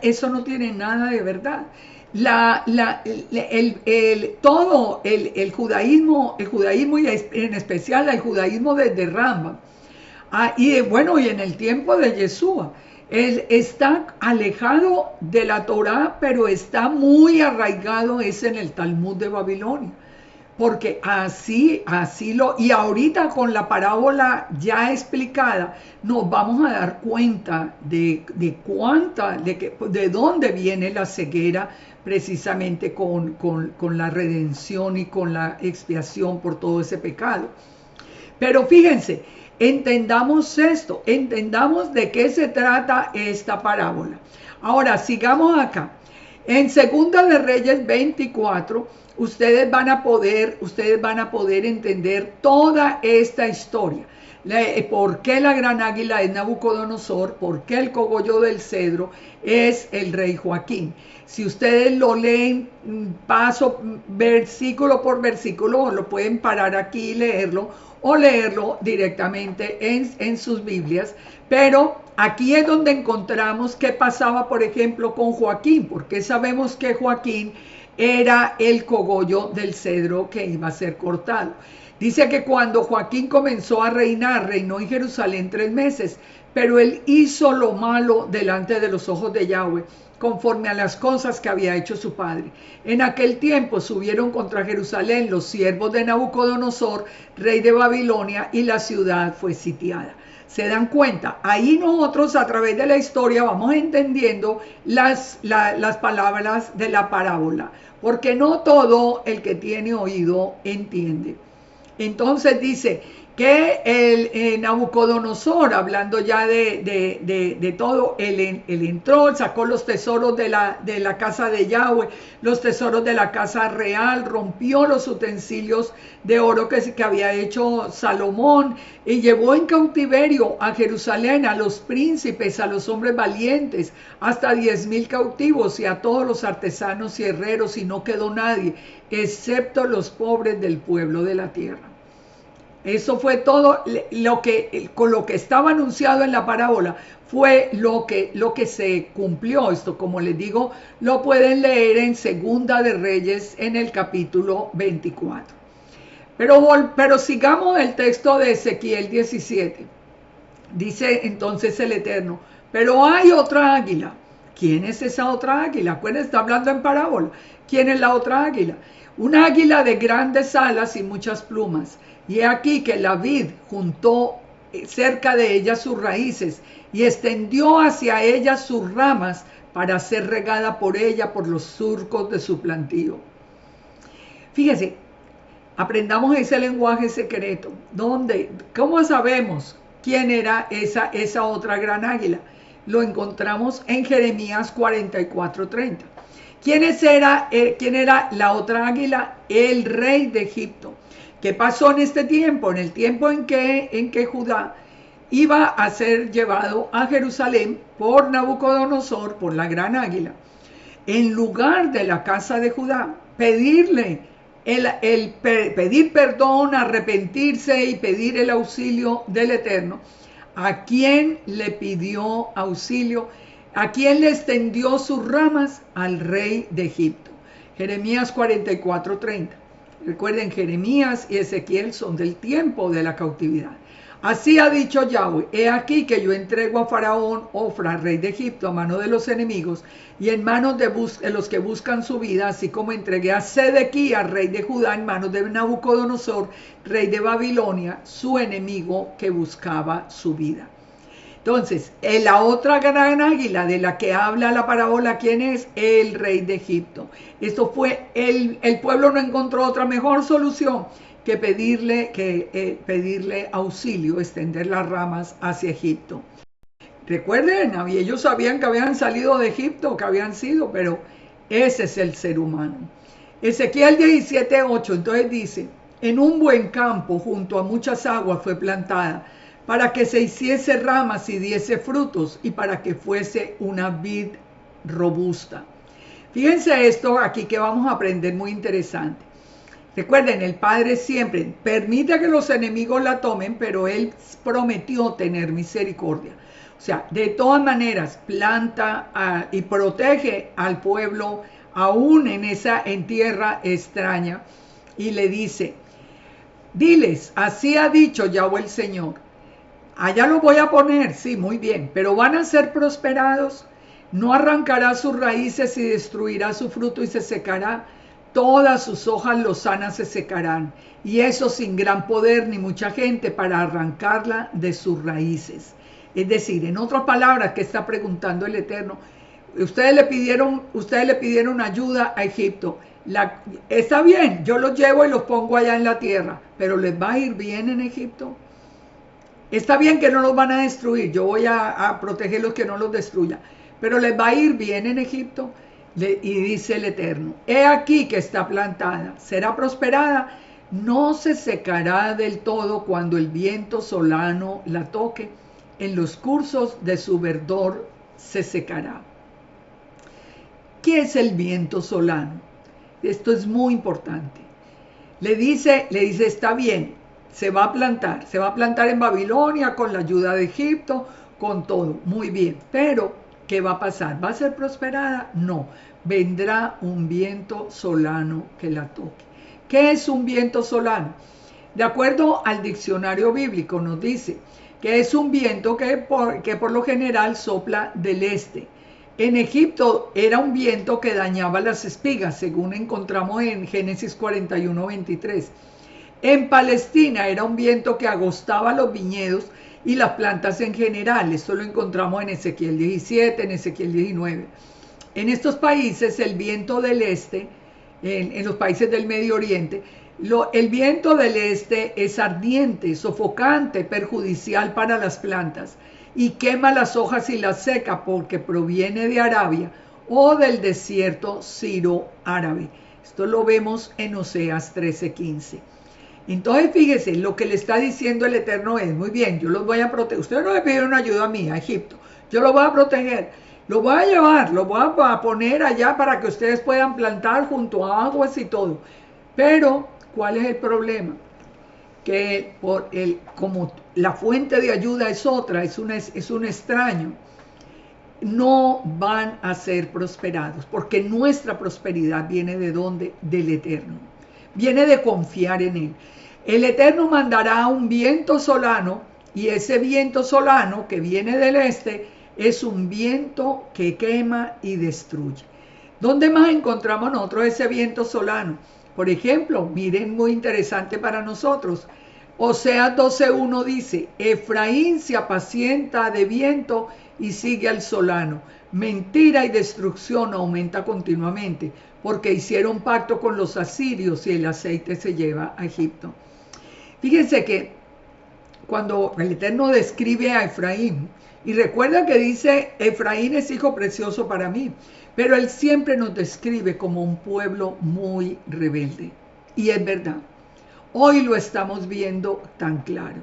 Eso no tiene nada de verdad. Todo el judaísmo y en especial el judaísmo desde Rambam, y en el tiempo de Yeshua, él está alejado de la Torá, pero está muy arraigado en el Talmud de Babilonia. Porque y ahorita con la parábola ya explicada, nos vamos a dar cuenta de dónde viene la ceguera, precisamente con la redención y con la expiación por todo ese pecado. Pero fíjense, entendamos esto, entendamos de qué se trata esta parábola. Ahora, sigamos acá. En Segunda de Reyes 24, ustedes van a poder entender toda esta historia. ¿Por qué la gran águila es Nabucodonosor? ¿Por qué el cogollo del cedro es el rey Joaquín? Si ustedes lo leen versículo por versículo, lo pueden parar aquí y leerlo, o leerlo directamente en sus Biblias. Pero aquí es donde encontramos qué pasaba, por ejemplo, con Joaquín, porque sabemos que Joaquín era el cogollo del cedro que iba a ser cortado. Dice que cuando Joaquín comenzó a reinar, reinó en Jerusalén 3 meses, pero él hizo lo malo delante de los ojos de Yahweh, conforme a las cosas que había hecho su padre. En aquel tiempo subieron contra Jerusalén los siervos de Nabucodonosor, rey de Babilonia, y la ciudad fue sitiada. ¿Se dan cuenta? Ahí nosotros a través de la historia vamos entendiendo las palabras de la parábola, porque no todo el que tiene oído entiende. Entonces dice que el Nabucodonosor, hablando ya de todo, él entró, sacó los tesoros de la casa de Yahweh, los tesoros de la casa real, rompió los utensilios de oro que había hecho Salomón, y llevó en cautiverio a Jerusalén a los príncipes, a los hombres valientes, hasta 10,000 cautivos, y a todos los artesanos y herreros, y no quedó nadie, excepto los pobres del pueblo de la tierra. Eso fue todo con lo que estaba anunciado en la parábola, fue lo que se cumplió. Esto, como les digo, lo pueden leer en Segunda de Reyes en el capítulo 24. Pero sigamos el texto de Ezequiel 17. Dice entonces el Eterno, pero hay otra águila. ¿Quién es esa otra águila? Acuérdense, está hablando en parábola. ¿Quién es la otra águila? Una águila de grandes alas y muchas plumas. Y he aquí que la vid juntó cerca de ella sus raíces y extendió hacia ella sus ramas para ser regada por ella por los surcos de su plantío. Fíjese, aprendamos ese lenguaje secreto. ¿Cómo sabemos quién era esa otra gran águila? Lo encontramos en Jeremías 44:30. ¿Quién era la otra águila? El rey de Egipto. ¿Qué pasó en este tiempo? En el tiempo en que Judá iba a ser llevado a Jerusalén por Nabucodonosor, por la gran águila. en lugar de la casa de Judá, pedirle pedir perdón, arrepentirse y pedir el auxilio del Eterno. ¿A quién le pidió auxilio? ¿A quién le extendió sus ramas? Al rey de Egipto. Jeremías 44:30. Recuerden, Jeremías y Ezequiel son del tiempo de la cautividad. Así ha dicho Yahweh: he aquí que yo entrego a Faraón, Ofra, rey de Egipto, a mano de los enemigos y en manos de los que buscan su vida, así como entregué a Sedequías, rey de Judá, en manos de Nabucodonosor, rey de Babilonia, su enemigo que buscaba su vida. Entonces, la otra gran águila de la que habla la parábola, ¿quién es? El rey de Egipto. Esto fue, el pueblo no encontró otra mejor solución que pedirle auxilio, extender las ramas hacia Egipto. Recuerden, ellos sabían que habían salido de Egipto, que habían sido, pero ese es el ser humano. Ezequiel 17:8, entonces dice: en un buen campo junto a muchas aguas fue plantada, para que se hiciese ramas y diese frutos, y para que fuese una vid robusta. Fíjense esto aquí que vamos a aprender, muy interesante. Recuerden, el Padre siempre permite que los enemigos la tomen, pero Él prometió tener misericordia. O sea, de todas maneras, planta y protege al pueblo aún en tierra extraña, y le dice: diles, así ha dicho Yahweh el Señor, allá lo voy a poner, sí, muy bien, pero van a ser prosperados, no arrancará sus raíces y destruirá su fruto y se secará, todas sus hojas lozanas se secarán, y eso sin gran poder ni mucha gente para arrancarla de sus raíces. Es decir, en otras palabras, que está preguntando el Eterno, ustedes le pidieron ayuda a Egipto. Está bien, yo los llevo y los pongo allá en la tierra, pero ¿les va a ir bien en Egipto? Está bien que no los van a destruir, yo voy a protegerlos, que no los destruya, pero ¿les va a ir bien en Egipto? Y dice el Eterno: he aquí que está plantada, será prosperada, no se secará del todo cuando el viento solano la toque, en los cursos de su verdor se secará. ¿Qué es el viento solano? Esto es muy importante. Le dice, está bien, se va a plantar en Babilonia con la ayuda de Egipto, con todo, muy bien, pero ¿qué va a pasar? ¿Va a ser prosperada? No, vendrá un viento solano que la toque. ¿Qué es un viento solano? De acuerdo al diccionario bíblico nos dice que es un viento que por lo general sopla del este. En Egipto era un viento que dañaba las espigas, según encontramos en Génesis 41:23. En Palestina era un viento que agostaba los viñedos y las plantas en general. Esto lo encontramos en Ezequiel 17, en Ezequiel 19. En estos países, el viento del este, en los países del Medio Oriente, el viento del este es ardiente, sofocante, perjudicial para las plantas y quema las hojas y las seca, porque proviene de Arabia o del desierto siro-árabe. Esto lo vemos en Oseas 13:15. Entonces fíjese, lo que le está diciendo el Eterno es: muy bien, yo los voy a proteger. Ustedes no le pidieron ayuda a mí, a Egipto, yo los voy a proteger, los voy a llevar, los voy a poner allá para que ustedes puedan plantar junto a aguas y todo. Pero ¿cuál es el problema? Que como la fuente de ayuda es otra, es un extraño, no van a ser prosperados, porque nuestra prosperidad viene ¿de dónde? Del Eterno. Viene de confiar en Él. El Eterno mandará un viento solano, y ese viento solano que viene del este es un viento que quema y destruye. ¿Dónde más encontramos nosotros ese viento solano? Por ejemplo, miren, muy interesante para nosotros, Oseas 12:1 dice: Efraín se apacienta de viento y sigue al solano. Mentira y destrucción aumenta continuamente, porque hicieron pacto con los asirios y el aceite se lleva a Egipto. Fíjense que cuando el Eterno describe a Efraín, y recuerda que dice: Efraín es hijo precioso para mí, pero él siempre nos describe como un pueblo muy rebelde. Y es verdad, hoy lo estamos viendo tan claro.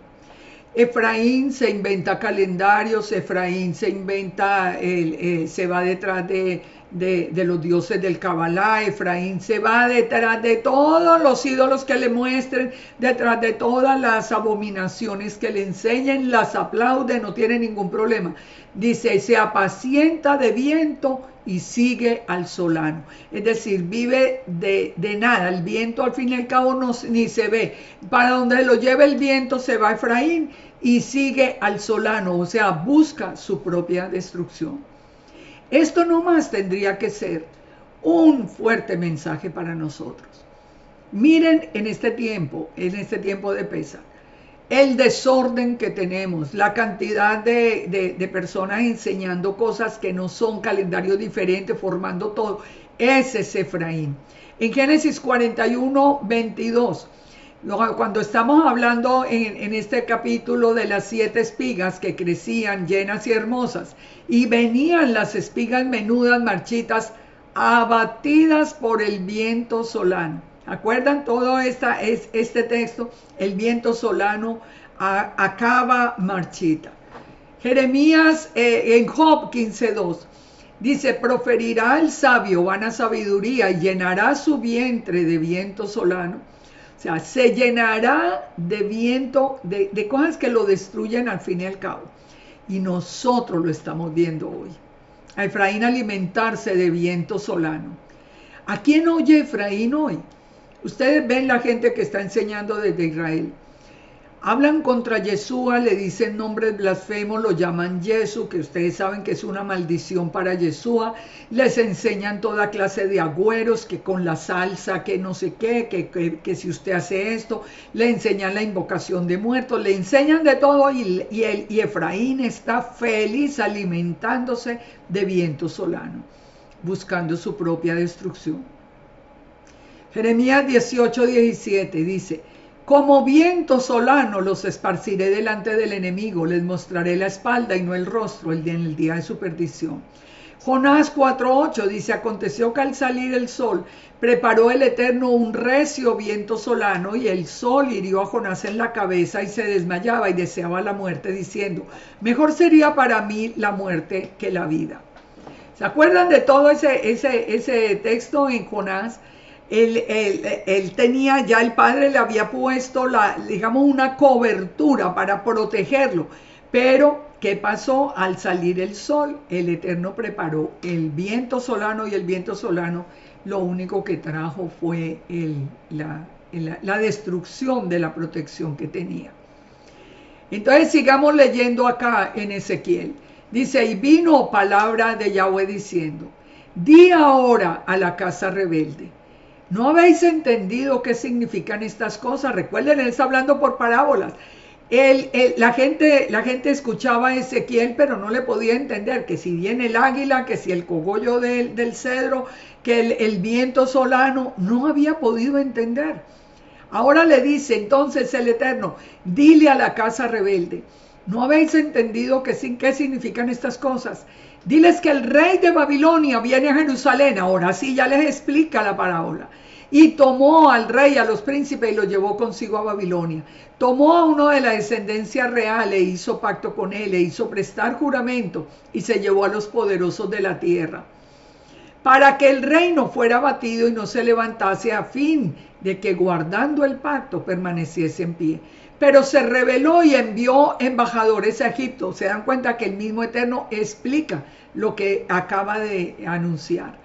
Efraín se inventa calendarios, Efraín se inventa, se va detrás de de los dioses del Kabbalah. Efraín se va detrás de todos los ídolos que le muestren, detrás de todas las abominaciones que le enseñen, las aplaude, no tiene ningún problema. Dice, se apacienta de viento y sigue al solano. Es decir, vive de nada. El viento al fin y al cabo ni se ve. Para donde lo lleve el viento se va Efraín y sigue al solano, o sea, busca su propia destrucción. Esto nomás tendría que ser un fuerte mensaje para nosotros. Miren en este tiempo de Pesaj, el desorden que tenemos, la cantidad de personas enseñando cosas que no son, calendarios diferentes, formando todo. Ese es Efraín. En Génesis 41, 22, cuando estamos hablando en este capítulo de las 7 espigas que crecían llenas y hermosas, y venían las espigas menudas, marchitas, abatidas por el viento solano. ¿Acuerdan todo este texto? El viento solano acaba marchita. Jeremías en Job 15:2 dice, proferirá el sabio vana sabiduría y llenará su vientre de viento solano. O sea, se llenará de viento, de cosas que lo destruyen al fin y al cabo. Y nosotros lo estamos viendo hoy. A Efraín alimentarse de viento solano. ¿A quién oye Efraín hoy? Ustedes ven la gente que está enseñando desde Israel. Hablan contra Yeshua, le dicen nombres blasfemos, lo llaman Yesu, que ustedes saben que es una maldición para Yeshua. Les enseñan toda clase de agüeros, que con la salsa, que no sé qué, que si usted hace esto, le enseñan la invocación de muertos, le enseñan de todo y Efraín está feliz alimentándose de viento solano, buscando su propia destrucción. Jeremías 18:17 dice, como viento solano los esparciré delante del enemigo, les mostraré la espalda y no el rostro en el día de su perdición. Jonás 4:8 dice, aconteció que al salir el sol, preparó el Eterno un recio viento solano y el sol hirió a Jonás en la cabeza y se desmayaba y deseaba la muerte, diciendo, mejor sería para mí la muerte que la vida. ¿Se acuerdan de todo ese texto en Jonás? Él tenía, ya el padre le había puesto digamos una cobertura para protegerlo, pero ¿qué pasó? Al salir el sol, el Eterno preparó el viento solano y el viento solano lo único que trajo fue la destrucción de la protección que tenía. Entonces sigamos leyendo acá en Ezequiel. Dice, y vino palabra de Yahweh diciendo, di ahora a la casa rebelde, ¿no habéis entendido qué significan estas cosas? Recuerden, él está hablando por parábolas. La gente escuchaba a Ezequiel, pero no le podía entender que si viene el águila, que si el cogollo del cedro, que el viento solano, no había podido entender. Ahora le dice entonces el Eterno, dile a la casa rebelde, ¿no habéis entendido qué significan estas cosas? Diles que el rey de Babilonia viene a Jerusalén. Ahora sí ya les explica la parábola. Y tomó al rey, a los príncipes y los llevó consigo a Babilonia. Tomó a uno de la descendencia real e hizo pacto con él, e hizo prestar juramento y se llevó a los poderosos de la tierra, para que el reino fuera abatido y no se levantase, a fin de que guardando el pacto permaneciese en pie. Pero se rebeló y envió embajadores a Egipto. Se dan cuenta que el mismo Eterno explica lo que acaba de anunciar.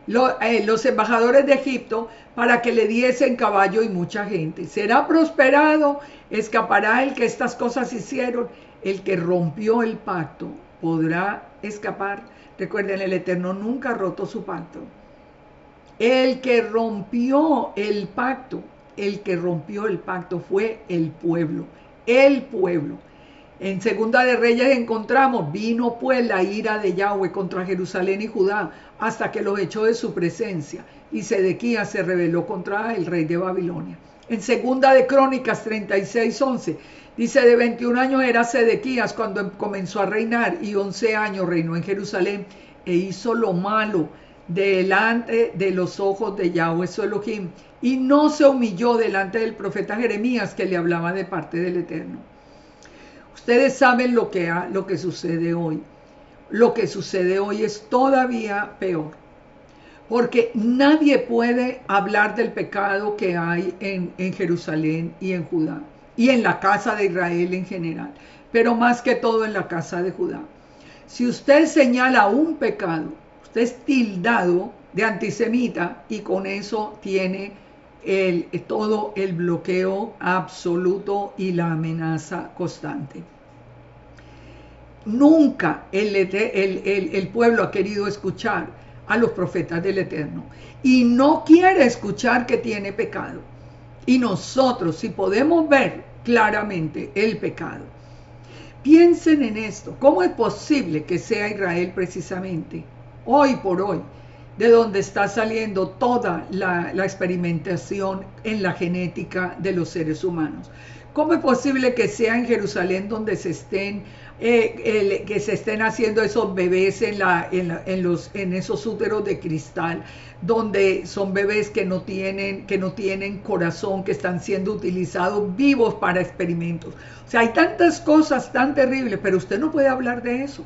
Los embajadores de Egipto para que le diesen caballo y mucha gente. Será prosperado, escapará el que estas cosas hicieron. El que rompió el pacto podrá escapar. Recuerden, el Eterno nunca ha roto su pacto. El que rompió el pacto fue el pueblo. El pueblo. En Segunda de Reyes encontramos, vino pues la ira de Yahweh contra Jerusalén y Judá, hasta que los echó de su presencia, y Sedequías se rebeló contra el rey de Babilonia. En Segunda de Crónicas 36:11, dice, de 21 años era Sedequías cuando comenzó a reinar, y 11 años reinó en Jerusalén, e hizo lo malo delante de los ojos de Yahweh su Elohim, y no se humilló delante del profeta Jeremías, que le hablaba de parte del Eterno. Ustedes saben lo que sucede hoy. lo que sucede hoy es todavía peor. Porque nadie puede hablar del pecado que hay en Jerusalén y en Judá, y en la casa de Israel en general, pero más que todo en la casa de Judá. Si usted señala un pecado, usted es tildado de antisemita y con eso tiene todo el bloqueo absoluto y la amenaza constante. Nunca el pueblo ha querido escuchar a los profetas del Eterno y no quiere escuchar que tiene pecado. Y nosotros, si podemos ver claramente el pecado, piensen en esto. ¿Cómo es posible que sea Israel precisamente, hoy por hoy, de donde está saliendo toda la experimentación en la genética de los seres humanos? ¿Cómo es posible que sea en Jerusalén donde se estén haciendo esos bebés en esos úteros de cristal, donde son bebés que no tienen corazón, que están siendo utilizados vivos para experimentos? O sea, hay tantas cosas tan terribles, pero usted no puede hablar de eso.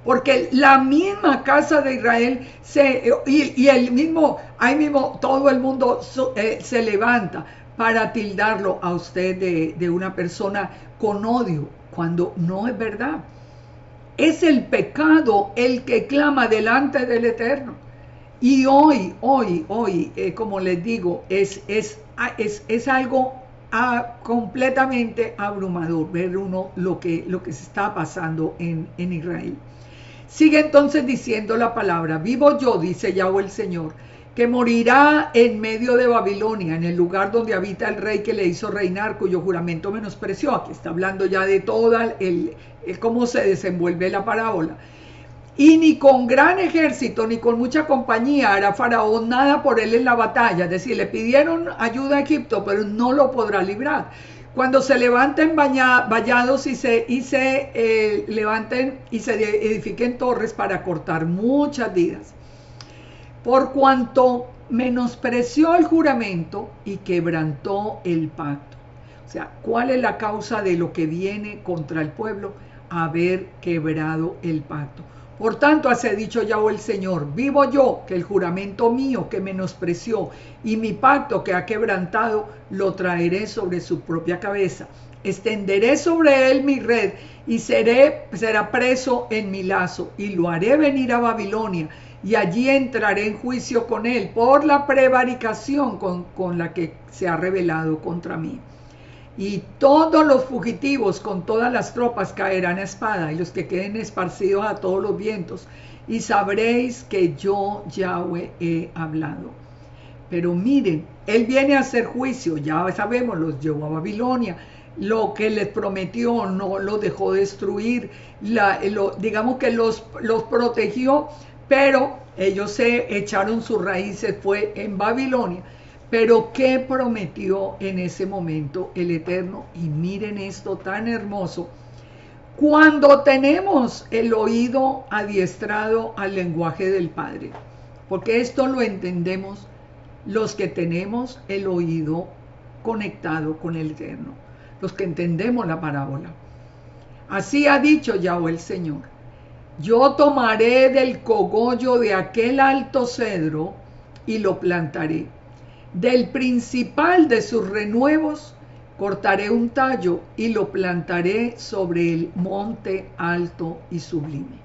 Porque la misma casa de Israel ahí mismo todo el mundo se levanta para tildarlo a usted de una persona con odio, cuando no es verdad. Es el pecado el que clama delante del Eterno. Y hoy, como les digo, es algo completamente abrumador ver uno lo que se está pasando en Israel. Sigue entonces diciendo la palabra: vivo yo, dice Yahweh el Señor, que morirá en medio de Babilonia, en el lugar donde habita el rey que le hizo reinar, cuyo juramento menospreció. Aquí está hablando ya de toda cómo se desenvuelve la parábola. Y ni con gran ejército, ni con mucha compañía hará Faraón nada por él en la batalla. Es decir, le pidieron ayuda a Egipto, pero no lo podrá librar. Cuando se levanten vallados y se levanten y se edifiquen torres para cortar muchas vidas. Por cuanto menospreció el juramento y quebrantó el pacto. O sea, ¿cuál es la causa de lo que viene contra el pueblo? Haber quebrado el pacto. Por tanto, hace dicho Yahweh el Señor: vivo yo, que el juramento mío que menospreció y mi pacto que ha quebrantado, lo traeré sobre su propia cabeza. Extenderé sobre él mi red y será preso en mi lazo, y lo haré venir a Babilonia, y allí entraré en juicio con él por la prevaricación con la que se ha rebelado contra mí. Y todos los fugitivos con todas las tropas caerán a espada, y los que queden esparcidos a todos los vientos, y sabréis que yo Yahweh he hablado. Pero miren, él viene a hacer juicio, ya sabemos, los llevó a Babilonia, lo que les prometió no los dejó destruir, digamos que los protegió, pero ellos se echaron sus raíces, fue en Babilonia. Pero ¿qué prometió en ese momento el Eterno? Y miren esto tan hermoso: cuando tenemos el oído adiestrado al lenguaje del Padre, porque esto lo entendemos los que tenemos el oído conectado con el Eterno, los que entendemos la parábola. Así ha dicho Yahweh el Señor: yo tomaré del cogollo de aquel alto cedro y lo plantaré. Del principal de sus renuevos cortaré un tallo y lo plantaré sobre el monte alto y sublime.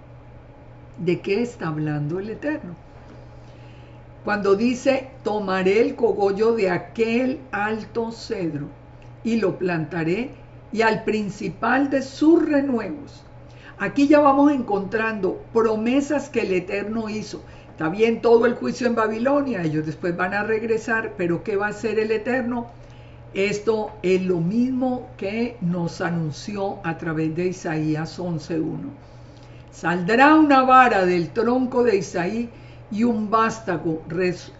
¿De qué está hablando el Eterno? Cuando dice: tomaré el cogollo de aquel alto cedro y lo plantaré, y al principal de sus renuevos. Aquí ya vamos encontrando promesas que el Eterno hizo. Está bien todo el juicio en Babilonia, ellos después van a regresar, pero ¿qué va a hacer el Eterno? Esto es lo mismo que nos anunció a través de Isaías 11:1. Saldrá una vara del tronco de Isaí y un vástago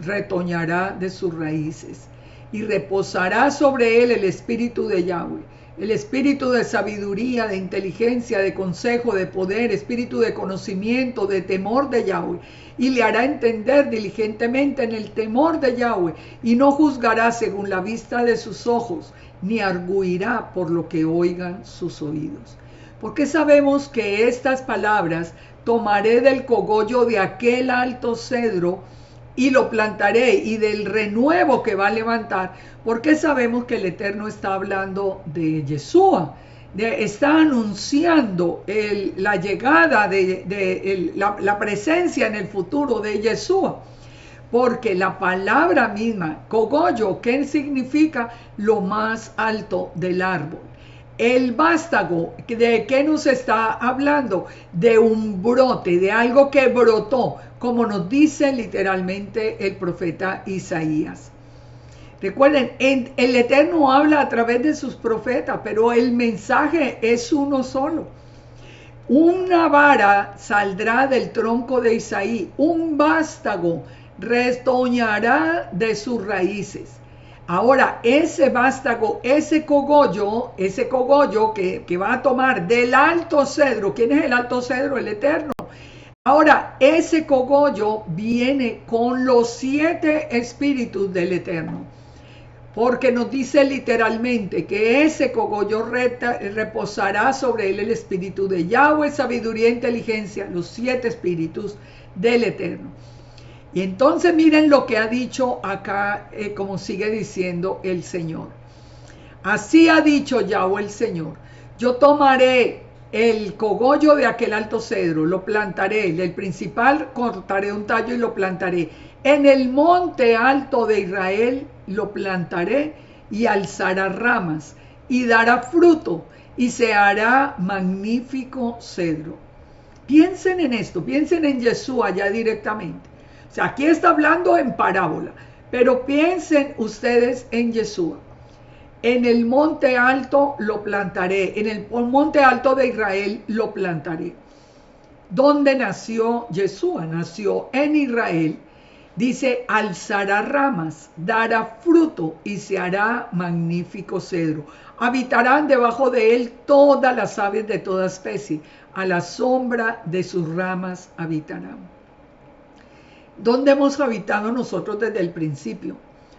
retoñará de sus raíces, y reposará sobre él el espíritu de Yahweh, el espíritu de sabiduría, de inteligencia, de consejo, de poder, espíritu de conocimiento, de temor de Yahweh, y le hará entender diligentemente en el temor de Yahweh, y no juzgará según la vista de sus ojos, ni arguirá por lo que oigan sus oídos. Porque sabemos que estas palabras tomaré del cogollo de aquel alto cedro y lo plantaré, y del renuevo que va a levantar, porque sabemos que el Eterno está hablando de Yeshua, está anunciando la llegada de la presencia en el futuro de Yeshua. Porque la palabra misma, cogollo, ¿qué significa? Lo más alto del árbol. El vástago, ¿de qué nos está hablando? De un brote, de algo que brotó, como nos dice literalmente el profeta Isaías. Recuerden, el Eterno habla a través de sus profetas, pero el mensaje es uno solo. Una vara saldrá del tronco de Isaí, un vástago retoñará de sus raíces. Ahora, ese vástago, ese cogollo que va a tomar del alto cedro. ¿Quién es el alto cedro? El Eterno. Ahora, ese cogollo viene con los 7 espíritus del Eterno. Porque nos dice literalmente que ese cogollo reposará sobre él el espíritu de Yahweh, sabiduría e inteligencia, los 7 espíritus del Eterno. Y entonces miren lo que ha dicho acá, como sigue diciendo el Señor. Así ha dicho Yahweh el Señor: yo tomaré el cogollo de aquel alto cedro, lo plantaré, del principal cortaré un tallo y lo plantaré. En el monte alto de Israel lo plantaré, y alzará ramas y dará fruto, y se hará magnífico cedro. Piensen en esto, piensen en Yeshua ya directamente. O sea, aquí está hablando en parábola, pero piensen ustedes en Yeshua. En el monte alto lo plantaré, en el monte alto de Israel lo plantaré. ¿Dónde nació Yeshua? Nació en Israel. Dice, alzará ramas, dará fruto y se hará magnífico cedro. Habitarán debajo de él todas las aves de toda especie, a la sombra de sus ramas habitarán. ¿Dónde hemos habitado nosotros desde el principio?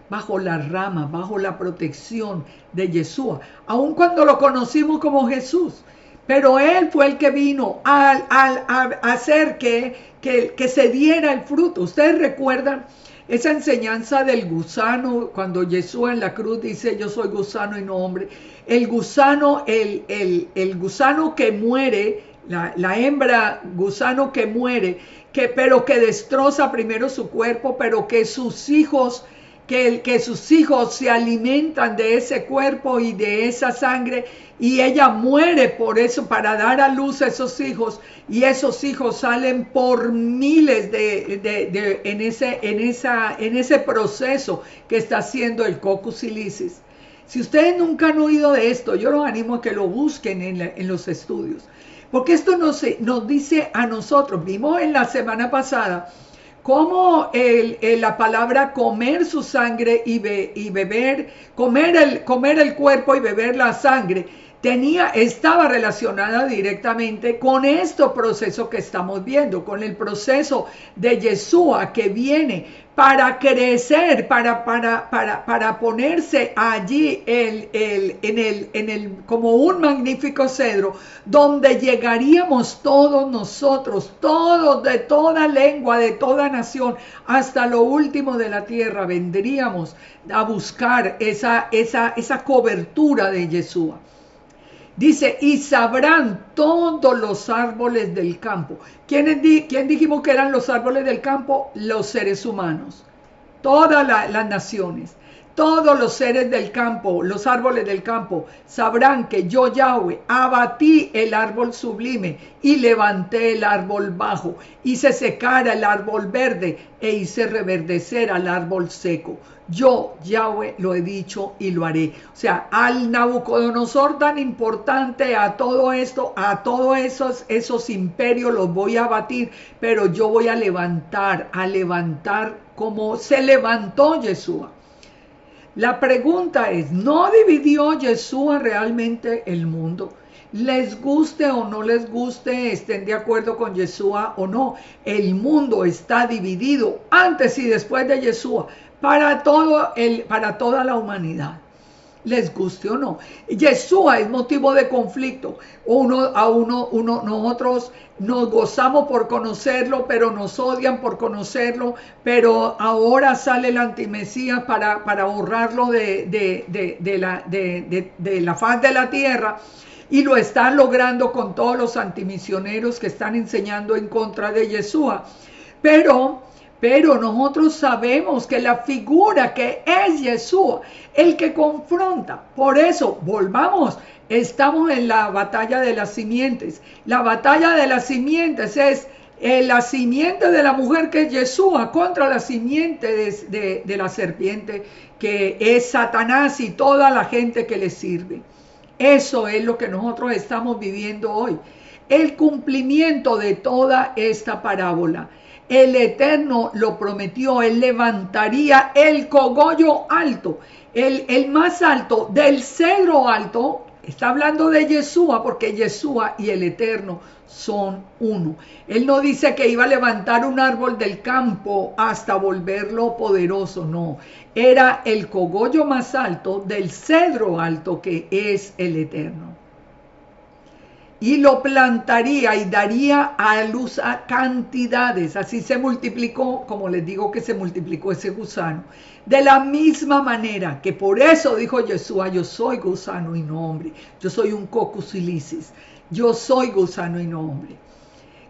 Bajo las ramas, bajo la protección de Yeshua, aun cuando lo conocimos como Jesús. Pero Él fue el que vino a hacer que se diera el fruto. Ustedes recuerdan esa enseñanza del gusano, cuando Yeshua en la cruz dice, yo soy gusano y no hombre. El gusano, el gusano que muere, la hembra gusano que muere, pero que destroza primero su cuerpo, pero que sus hijos se alimentan de ese cuerpo y de esa sangre, y ella muere por eso, para dar a luz a esos hijos, y esos hijos salen por miles en ese proceso que está haciendo el Coccus silicis. Si ustedes nunca han oído de esto, yo los animo a que lo busquen en los estudios, porque esto nos dice a nosotros. Vimos en la semana pasada cómo la palabra comer su sangre y beber, comer el cuerpo y beber la sangre, estaba relacionada directamente con este proceso que estamos viendo, con el proceso de Yeshua que viene para crecer, para ponerse allí como un magnífico cedro, donde llegaríamos todos nosotros, todos de toda lengua, de toda nación, hasta lo último de la tierra, vendríamos a buscar esa cobertura de Yeshua. Dice, y sabrán todos los árboles del campo. ¿Quién dijimos que eran los árboles del campo? Los seres humanos. Todas las naciones. Todos los seres del campo, los árboles del campo, sabrán que yo, Yahweh, abatí el árbol sublime y levanté el árbol bajo. Hice secar el árbol verde e hice reverdecer al árbol seco. Yo, Yahweh, lo he dicho y lo haré. O sea, al Nabucodonosor tan importante, a todo esto, a todos esos imperios los voy a abatir, pero yo voy a levantar como se levantó Yeshua. La pregunta es, ¿no dividió Yeshua realmente el mundo? Les guste o no les guste, estén de acuerdo con Yeshua o no, el mundo está dividido antes y después de Yeshua para toda la humanidad. les guste o no. Yeshua es motivo de conflicto. Nosotros nos gozamos por conocerlo, pero nos odian por conocerlo, pero ahora sale el antimesías para borrarlo de la faz de la tierra. Y lo están logrando con todos los antimisioneros que están enseñando en contra de Yeshua. Pero nosotros sabemos que la figura que es Yeshua, el que confronta. Por eso, volvamos, estamos en la batalla de las simientes. La batalla de las simientes es la simiente de la mujer que es Yeshua contra la simiente de la serpiente que es Satanás y toda la gente que le sirve. Eso es lo que nosotros estamos viviendo hoy. El cumplimiento de toda esta parábola. El Eterno lo prometió, Él levantaría el cogollo alto, el más alto del cedro alto. Está hablando de Yeshua, porque Yeshua y el Eterno son uno. Él no dice que iba a levantar un árbol del campo hasta volverlo poderoso, no. Era el cogollo más alto del cedro alto que es el Eterno. Y lo plantaría y daría a luz a cantidades. Así se multiplicó, como les digo que se multiplicó ese gusano. De la misma manera que por eso dijo Yeshua, yo soy gusano y no hombre. Yo soy un cocus ilicis. Yo soy gusano y no hombre.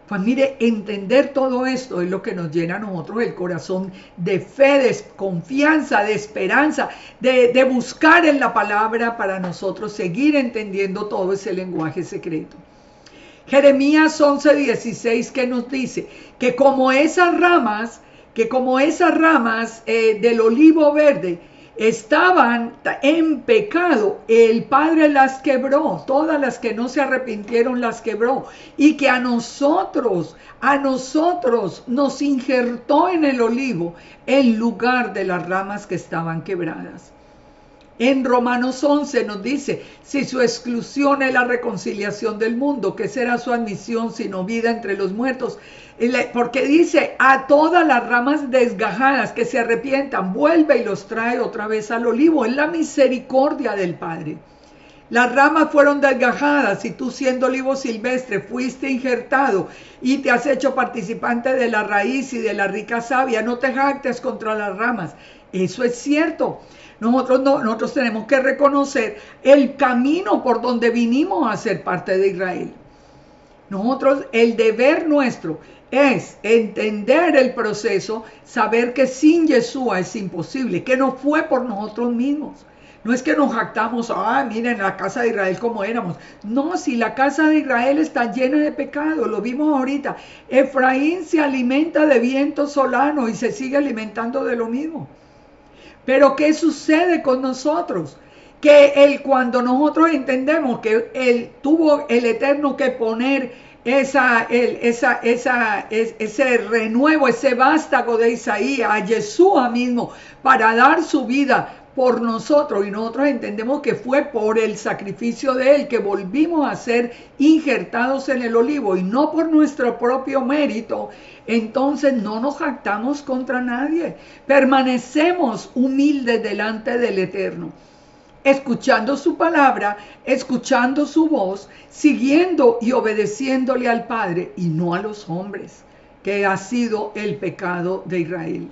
Pues mire, entender todo esto es lo que nos llena a nosotros el corazón de fe, de confianza, de esperanza, de buscar en la palabra para nosotros seguir entendiendo todo ese lenguaje secreto. Jeremías 11:16 que nos dice que como esas ramas del olivo verde estaban en pecado, el Padre las quebró, todas las que no se arrepintieron las quebró, y que a nosotros nos injertó en el olivo en lugar de las ramas que estaban quebradas. En Romanos 11 nos dice, si su exclusión es la reconciliación del mundo, ¿qué será su admisión sino vida entre los muertos? Porque dice, a todas las ramas desgajadas que se arrepientan, vuelve y los trae otra vez al olivo. Es la misericordia del Padre. Las ramas fueron desgajadas y tú, siendo olivo silvestre, fuiste injertado y te has hecho participante de la raíz y de la rica savia. No te jactes contra las ramas. Eso es cierto. Nosotros tenemos que reconocer el camino por donde vinimos a ser parte de Israel. El deber nuestro es entender el proceso, saber que sin Yeshua es imposible, que no fue por nosotros mismos. No es que nos jactamos, miren la casa de Israel como éramos. No, si la casa de Israel está llena de pecado, lo vimos ahorita. Efraín se alimenta de viento solano y se sigue alimentando de lo mismo. Pero ¿qué sucede con nosotros? Que cuando nosotros entendemos que tuvo el Eterno que poner ese renuevo, ese vástago de Isaías, a Yeshua mismo, para dar su vida por nosotros, y nosotros entendemos que fue por el sacrificio de Él que volvimos a ser injertados en el olivo y no por nuestro propio mérito, entonces no nos jactamos contra nadie, permanecemos humildes delante del Eterno, escuchando su palabra, escuchando su voz, siguiendo y obedeciéndole al Padre y no a los hombres, que ha sido el pecado de Israel.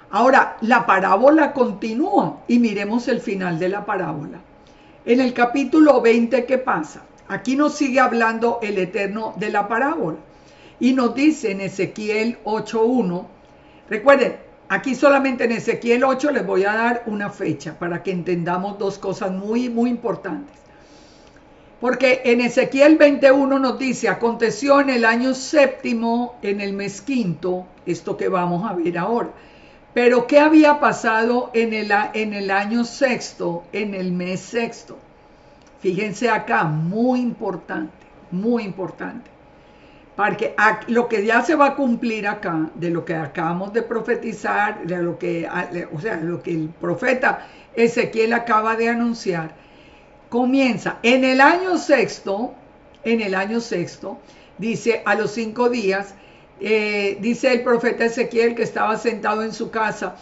Ahora, la parábola continúa y miremos el final de la parábola. En el capítulo 20, ¿qué pasa? Aquí nos sigue hablando el Eterno de la parábola y nos dice en Ezequiel 8:1, recuerden, aquí solamente en Ezequiel 8 les voy a dar una fecha para que entendamos dos cosas muy, muy importantes. Porque en Ezequiel 21 nos dice, aconteció en el año séptimo, en el mes quinto, esto que vamos a ver ahora. Pero ¿qué había pasado en el año sexto, en el mes sexto? Fíjense acá, muy importante, muy importante. Porque lo que ya se va a cumplir acá, de lo que acabamos de profetizar, de lo que el profeta Ezequiel acaba de anunciar, comienza en el año sexto, dice a los 5 días, dice el profeta Ezequiel que estaba sentado en su casa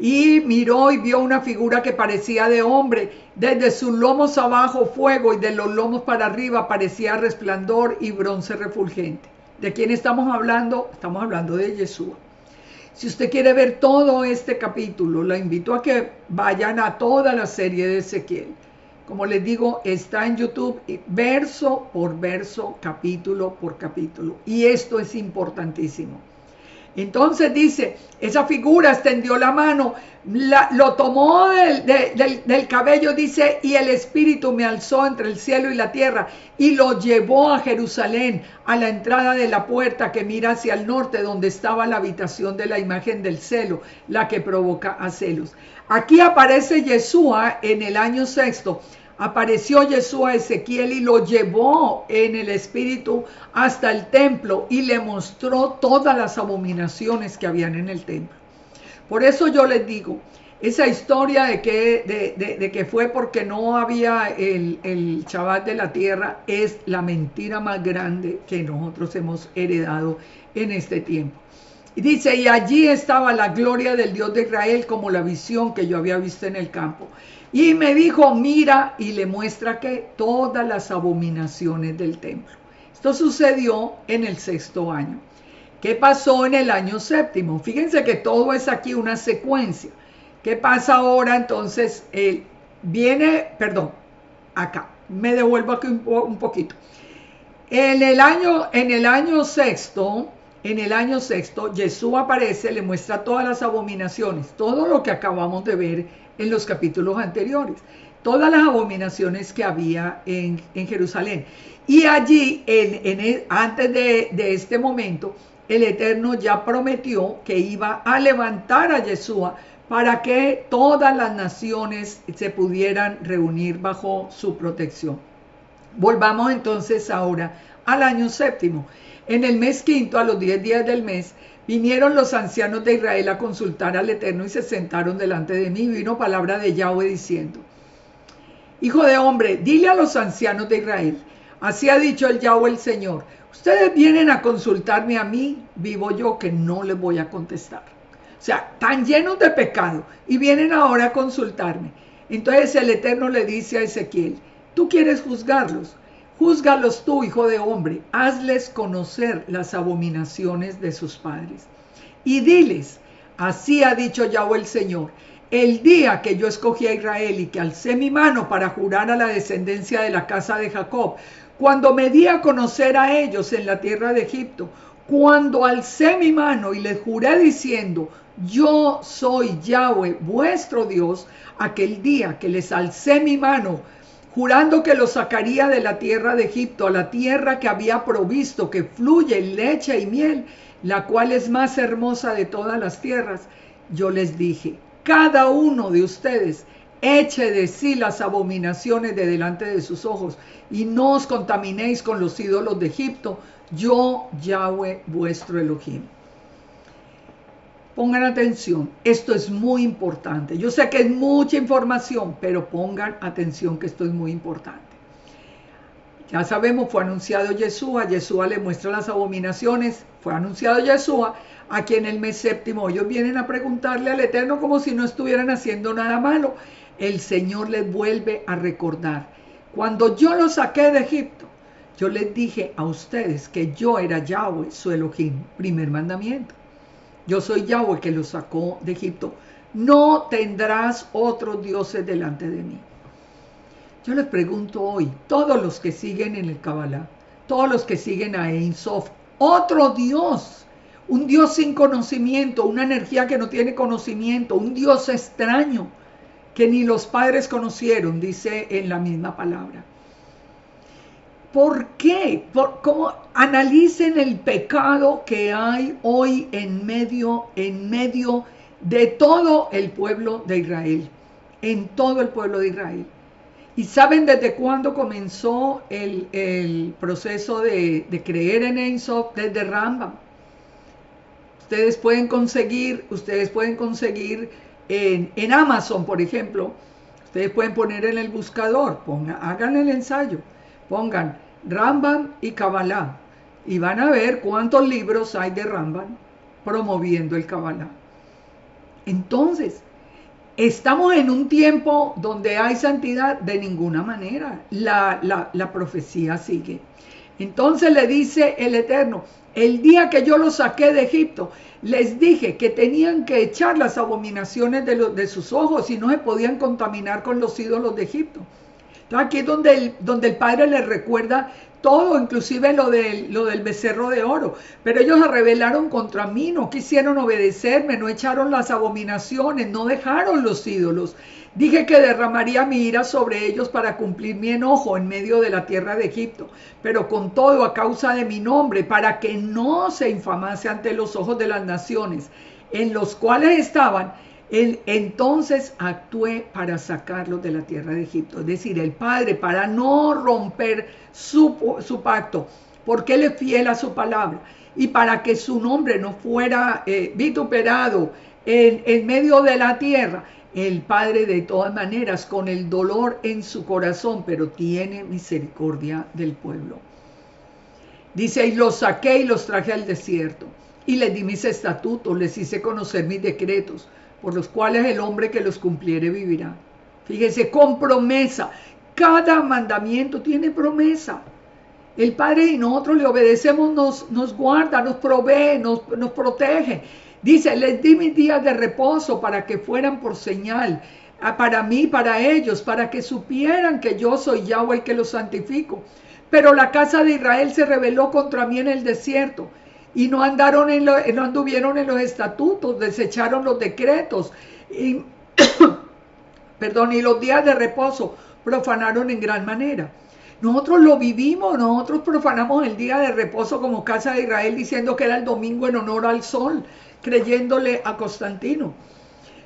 Y miró y vio una figura que parecía de hombre. Desde sus lomos abajo fuego y de los lomos para arriba parecía resplandor y bronce refulgente. ¿De quién estamos hablando? Estamos hablando de Yeshua. Si usted quiere ver todo este capítulo, la invito a que vayan a toda la serie de Ezequiel. Como les digo, está en YouTube verso por verso, capítulo por capítulo. Y esto es importantísimo. Entonces dice, esa figura extendió la mano, lo tomó del cabello, dice, y el Espíritu me alzó entre el cielo y la tierra y lo llevó a Jerusalén, a la entrada de la puerta que mira hacia el norte, donde estaba la habitación de la imagen del celo, la que provoca a celos. Aquí aparece Yeshua en el año sexto. Apareció Yeshua a Ezequiel y lo llevó en el espíritu hasta el templo y le mostró todas las abominaciones que habían en el templo. Por eso yo les digo, esa historia de que fue porque no había el Shabbat de la tierra es la mentira más grande que nosotros hemos heredado en este tiempo. Y dice, y allí estaba la gloria del Dios de Israel como la visión que yo había visto en el campo. Y me dijo, mira, y le muestra que todas las abominaciones del templo. Esto sucedió en el sexto año. ¿Qué pasó en el año séptimo? Fíjense que todo es aquí una secuencia. ¿Qué pasa ahora? Entonces, acá, me devuelvo aquí un poquito. En el año sexto, Jesús aparece, le muestra todas las abominaciones, todo lo que acabamos de ver en los capítulos anteriores, todas las abominaciones que había en Jerusalén. Y allí, antes de este momento, el Eterno ya prometió que iba a levantar a Yeshua para que todas las naciones se pudieran reunir bajo su protección. Volvamos entonces ahora al año séptimo. En el mes quinto, a los 10 días del mes, vinieron los ancianos de Israel a consultar al Eterno y se sentaron delante de mí. Vino palabra de Yahweh diciendo, hijo de hombre, dile a los ancianos de Israel, así ha dicho el Yahweh el Señor, ustedes vienen a consultarme a mí, vivo yo que no les voy a contestar. O sea, tan llenos de pecado y vienen ahora a consultarme. Entonces el Eterno le dice a Ezequiel, tú quieres juzgarlos, júzgalos tú, hijo de hombre, hazles conocer las abominaciones de sus padres. Y diles, así ha dicho Yahweh el Señor, el día que yo escogí a Israel y que alcé mi mano para jurar a la descendencia de la casa de Jacob, cuando me di a conocer a ellos en la tierra de Egipto, cuando alcé mi mano y les juré diciendo, yo soy Yahweh, vuestro Dios, aquel día que les alcé mi mano, jurando que los sacaría de la tierra de Egipto, a la tierra que había provisto, que fluye leche y miel, la cual es más hermosa de todas las tierras, yo les dije, cada uno de ustedes eche de sí las abominaciones de delante de sus ojos, y no os contaminéis con los ídolos de Egipto, yo Yahweh vuestro Elohim. Pongan atención, esto es muy importante. Yo sé que es mucha información, pero pongan atención que esto es muy importante. Ya sabemos, fue anunciado Yeshua, Yeshua le muestra las abominaciones, fue anunciado Yeshua, aquí en el mes séptimo. Ellos vienen a preguntarle al Eterno como si no estuvieran haciendo nada malo. El Señor les vuelve a recordar, cuando yo los saqué de Egipto, yo les dije a ustedes que yo era Yahweh, su Elohim, primer mandamiento. Yo soy Yahweh que los sacó de Egipto. No tendrás otros dioses delante de mí. Yo les pregunto hoy, todos los que siguen en el Kabbalah, todos los que siguen a Ein Sof, otro Dios, un Dios sin conocimiento, una energía que no tiene conocimiento, un Dios extraño que ni los padres conocieron, dice en la misma palabra. ¿Por qué? ¿Cómo? Analicen el pecado que hay hoy en medio de todo el pueblo de Israel, en todo el pueblo de Israel. ¿Y saben desde cuándo comenzó el proceso de creer en Ein Sof? Desde Rambam. Ustedes pueden conseguir en Amazon, por ejemplo, ustedes pueden poner en el buscador, hagan el ensayo, pongan Rambam y Kabbalah y van a ver cuántos libros hay de Rambam promoviendo el Kabbalah. Entonces, ¿Estamos en un tiempo donde hay santidad? De ninguna manera. La profecía sigue. Entonces le dice el Eterno, el día que yo los saqué de Egipto, les dije que tenían que echar las abominaciones de sus ojos y no se podían contaminar con los ídolos de Egipto. Entonces aquí es donde el Padre les recuerda todo, inclusive lo del becerro de oro. Pero ellos se rebelaron contra mí, no quisieron obedecerme, no echaron las abominaciones, no dejaron los ídolos. Dije que derramaría mi ira sobre ellos para cumplir mi enojo en medio de la tierra de Egipto, pero con todo a causa de mi nombre, para que no se infamase ante los ojos de las naciones, en los cuales estaban. Entonces actué para sacarlos de la tierra de Egipto. Es decir, el Padre, para no romper su pacto, porque Él es fiel a su palabra, y para que su nombre no fuera vituperado en medio de la tierra, el Padre de todas maneras, con el dolor en su corazón, pero tiene misericordia del pueblo. Dice, y los saqué y los traje al desierto, y les di mis estatutos, les hice conocer mis decretos, por los cuales el hombre que los cumpliere vivirá. Fíjese, con promesa. Cada mandamiento tiene promesa. El Padre, y nosotros le obedecemos, nos guarda, nos provee, nos protege. Dice, les di mis días de reposo para que fueran por señal, para mí, para ellos, para que supieran que yo soy Yahweh el que los santifico. Pero la casa de Israel se rebeló contra mí en el desierto y no anduvieron en los estatutos, desecharon los decretos y, y los días de reposo profanaron en gran manera. Nosotros lo vivimos, nosotros profanamos el día de reposo como casa de Israel diciendo que era el domingo en honor al sol, creyéndole a Constantino.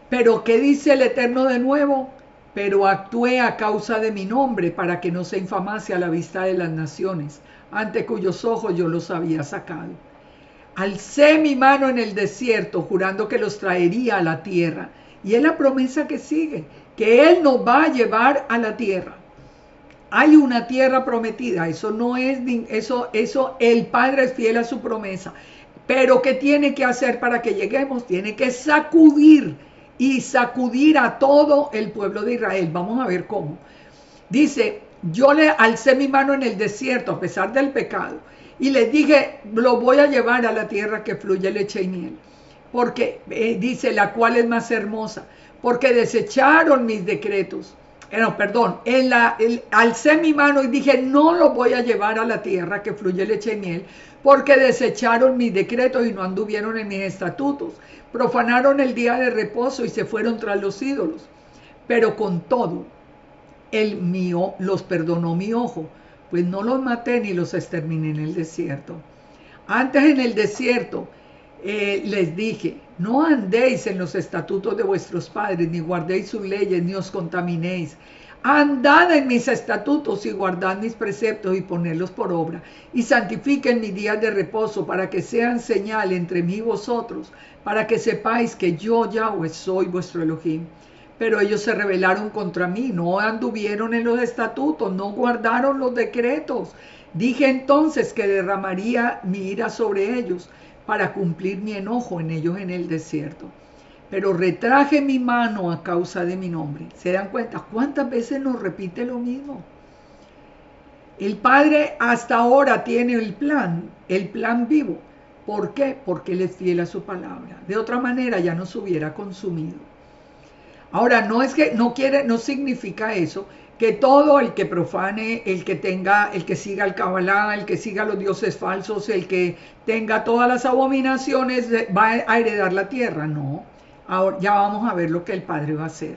Pero ¿qué dice el Eterno de nuevo? Pero actué a causa de mi nombre para que no se infamase a la vista de las naciones, ante cuyos ojos yo los había sacado. Alcé mi mano en el desierto, jurando que los traería a la tierra. Y es la promesa que sigue, que Él nos va a llevar a la tierra. Hay una tierra prometida, eso no es, eso el Padre es fiel a su promesa. Pero ¿qué tiene que hacer para que lleguemos? Tiene que sacudir a todo el pueblo de Israel. Vamos a ver cómo. Dice, yo le alcé mi mano en el desierto a pesar del pecado y les dije, lo voy a llevar a la tierra que fluye leche y miel. Porque, dice, la cual es más hermosa, porque desecharon mis decretos. Alcé mi mano y dije, no lo voy a llevar a la tierra que fluye leche y miel, porque desecharon mis decretos y no anduvieron en mis estatutos. Profanaron el día de reposo y se fueron tras los ídolos. Pero con todo, los perdonó mi ojo, pues no los maté ni los exterminé en el desierto. Antes en el desierto les dije, no andéis en los estatutos de vuestros padres, ni guardéis sus leyes, ni os contaminéis. Andad en mis estatutos y guardad mis preceptos y ponedlos por obra. Y santifiquen mis días de reposo para que sean señal entre mí y vosotros, para que sepáis que yo, Yahweh, soy vuestro Elohim. Pero ellos se rebelaron contra mí, no anduvieron en los estatutos, no guardaron los decretos. Dije entonces que derramaría mi ira sobre ellos para cumplir mi enojo en ellos en el desierto. Pero retraje mi mano a causa de mi nombre. ¿Se dan cuenta cuántas veces nos repite lo mismo? El Padre hasta ahora tiene el plan vivo. ¿Por qué? Porque Él es fiel a su palabra. De otra manera ya nos hubiera consumido. Ahora, no significa eso que todo el que profane, el que siga el Kabbalah, el que siga los dioses falsos, el que tenga todas las abominaciones, va a heredar la tierra. No, ahora ya vamos a ver lo que el Padre va a hacer.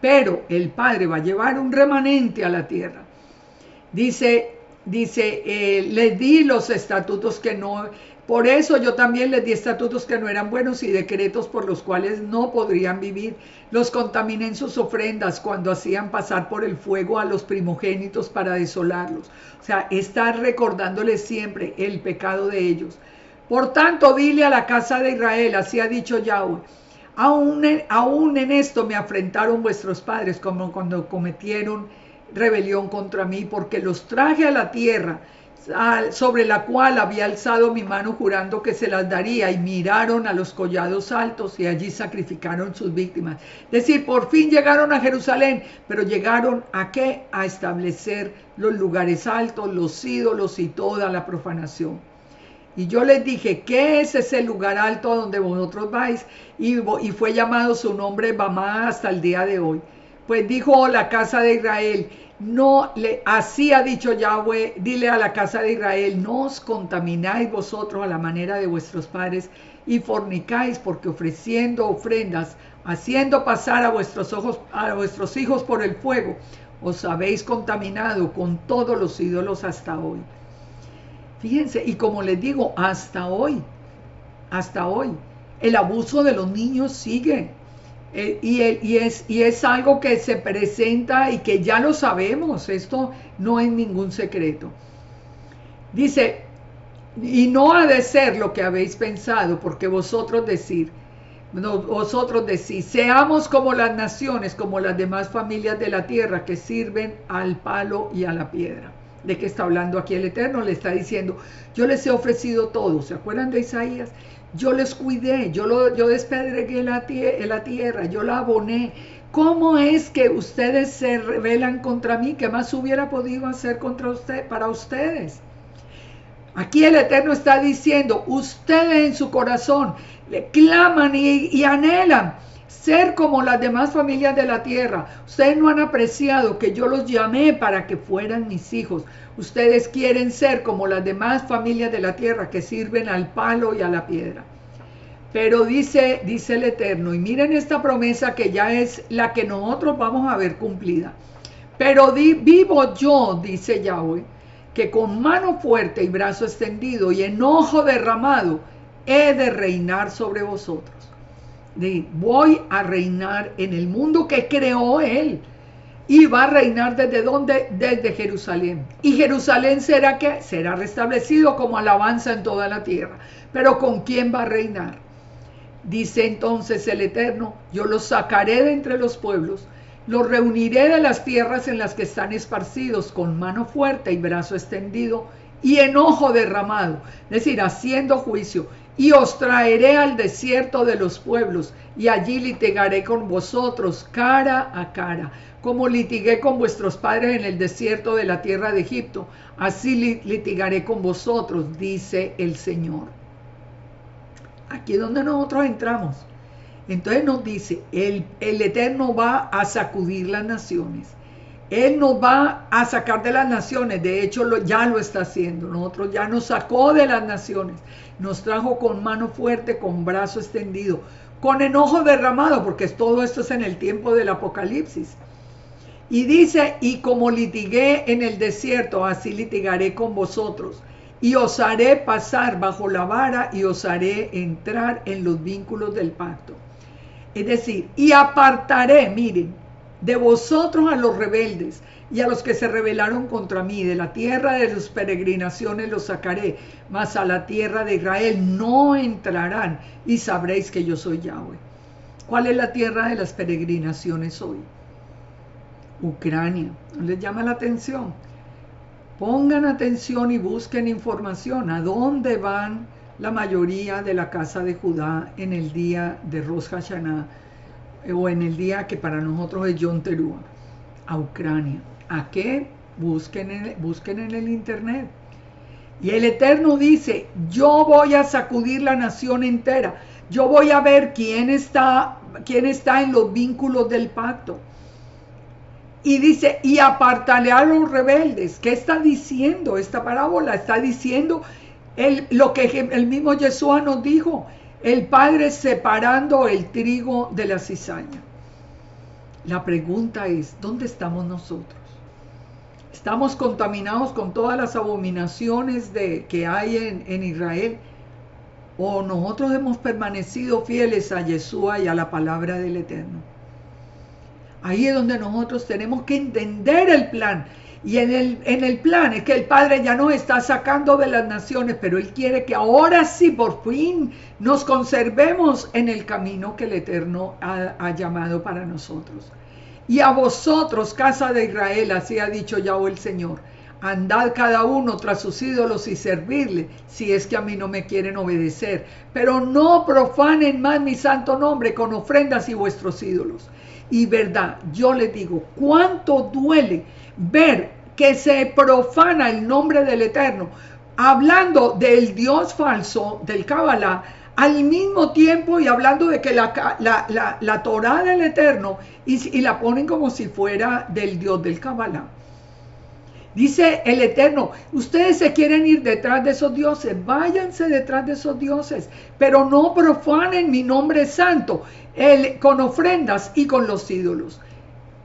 Pero el Padre va a llevar un remanente a la tierra. Dice, les di los estatutos que no... Por eso yo también les di estatutos que no eran buenos y decretos por los cuales no podrían vivir. Los contaminé en sus ofrendas cuando hacían pasar por el fuego a los primogénitos para desolarlos. O sea, está recordándoles siempre el pecado de ellos. Por tanto, dile a la casa de Israel, así ha dicho Yahweh, aún en esto me afrentaron vuestros padres como cuando cometieron rebelión contra mí, porque los traje a la tierra sobre la cual había alzado mi mano jurando que se las daría, y miraron a los collados altos y allí sacrificaron sus víctimas. Es decir, por fin llegaron a Jerusalén, pero llegaron ¿a qué? A establecer los lugares altos, los ídolos y toda la profanación. Y yo les dije, ¿qué es ese lugar alto a donde vosotros vais? Y fue llamado su nombre Bamá hasta el día de hoy. Pues dijo la casa de Israel, así ha dicho Yahweh, dile a la casa de Israel, no os contamináis vosotros a la manera de vuestros padres y fornicáis, porque ofreciendo ofrendas, haciendo pasar a vuestros hijos por el fuego, os habéis contaminado con todos los ídolos hasta hoy. Fíjense, y como les digo, hasta hoy, el abuso de los niños sigue. Y es algo que se presenta y que ya lo sabemos, esto no es ningún secreto. Dice, y no ha de ser lo que habéis pensado, porque vosotros decís, seamos como las naciones, como las demás familias de la tierra que sirven al palo y a la piedra. ¿De qué está hablando aquí el Eterno? Le está diciendo, yo les he ofrecido todo. ¿Se acuerdan de Isaías? Yo les cuidé, yo despedregué la tierra, yo la aboné. ¿Cómo es que ustedes se rebelan contra mí? ¿Qué más hubiera podido hacer para ustedes? Aquí el Eterno está diciendo, ustedes en su corazón le claman y anhelan ser como las demás familias de la tierra. Ustedes no han apreciado que yo los llamé para que fueran mis hijos. Ustedes quieren ser como las demás familias de la tierra que sirven al palo y a la piedra. Pero dice el Eterno, y miren esta promesa que ya es la que nosotros vamos a ver cumplida. Pero vivo yo, dice Yahweh, que con mano fuerte y brazo extendido y enojo derramado he de reinar sobre vosotros. Voy a reinar en el mundo que creó Él. Y va a reinar ¿desde dónde? Desde Jerusalén. Y Jerusalén será ¿qué? Será restablecido como alabanza en toda la tierra. Pero ¿con quién va a reinar? Dice entonces el Eterno, yo los sacaré de entre los pueblos, los reuniré de las tierras en las que están esparcidos con mano fuerte y brazo extendido y enojo derramado, es decir, haciendo juicio, y os traeré al desierto de los pueblos, y allí litigaré con vosotros cara a cara, como litigué con vuestros padres en el desierto de la tierra de Egipto, así litigaré con vosotros, dice el Señor. Aquí es donde nosotros entramos. Entonces nos dice, el Eterno va a sacudir las naciones. Él nos va a sacar de las naciones. De hecho, ya lo está haciendo. Nosotros ya nos sacó de las naciones. Nos trajo con mano fuerte, con brazo extendido, con enojo derramado, porque todo esto es en el tiempo del Apocalipsis. Y dice, y como litigué en el desierto, así litigaré con vosotros. Y os haré pasar bajo la vara y os haré entrar en los vínculos del pacto. Es decir, y apartaré, miren, de vosotros a los rebeldes y a los que se rebelaron contra mí, de la tierra de sus peregrinaciones los sacaré, mas a la tierra de Israel no entrarán y sabréis que yo soy Yahweh. ¿Cuál es la tierra de las peregrinaciones hoy? Ucrania. ¿No les llama la atención? Pongan atención y busquen información. ¿A dónde van la mayoría de la casa de Judá en el día de Rosh Hashanah o en el día que para nosotros es Yom Teruah? A Ucrania. ¿A qué? Busquen en el internet. Y el Eterno dice, yo voy a sacudir la nación entera. Yo voy a ver quién está en los vínculos del pacto. Y dice, y apartaré a los rebeldes. ¿Qué está diciendo esta parábola? Está diciendo lo que el mismo Yeshua nos dijo, el Padre separando el trigo de la cizaña. La pregunta es, ¿dónde estamos nosotros? ¿Estamos contaminados con todas las abominaciones que hay en Israel? ¿O nosotros hemos permanecido fieles a Yeshua y a la palabra del Eterno? Ahí es donde nosotros tenemos que entender el plan. Y en el plan es que el Padre ya nos está sacando de las naciones, pero Él quiere que ahora sí, por fin, nos conservemos en el camino que el Eterno ha llamado para nosotros. Y a vosotros, casa de Israel, así ha dicho Yahweh el Señor, andad cada uno tras sus ídolos y servirle, si es que a mí no me quieren obedecer. Pero no profanen más mi santo nombre con ofrendas y vuestros ídolos. Y verdad, yo les digo, cuánto duele ver que se profana el nombre del Eterno, hablando del Dios falso, del Kabbalah, al mismo tiempo y hablando de que la Torah del Eterno y la ponen como si fuera del Dios del Kabbalah. Dice el Eterno, ustedes se quieren ir detrás de esos dioses, váyanse detrás de esos dioses, pero no profanen mi nombre santo con ofrendas y con los ídolos.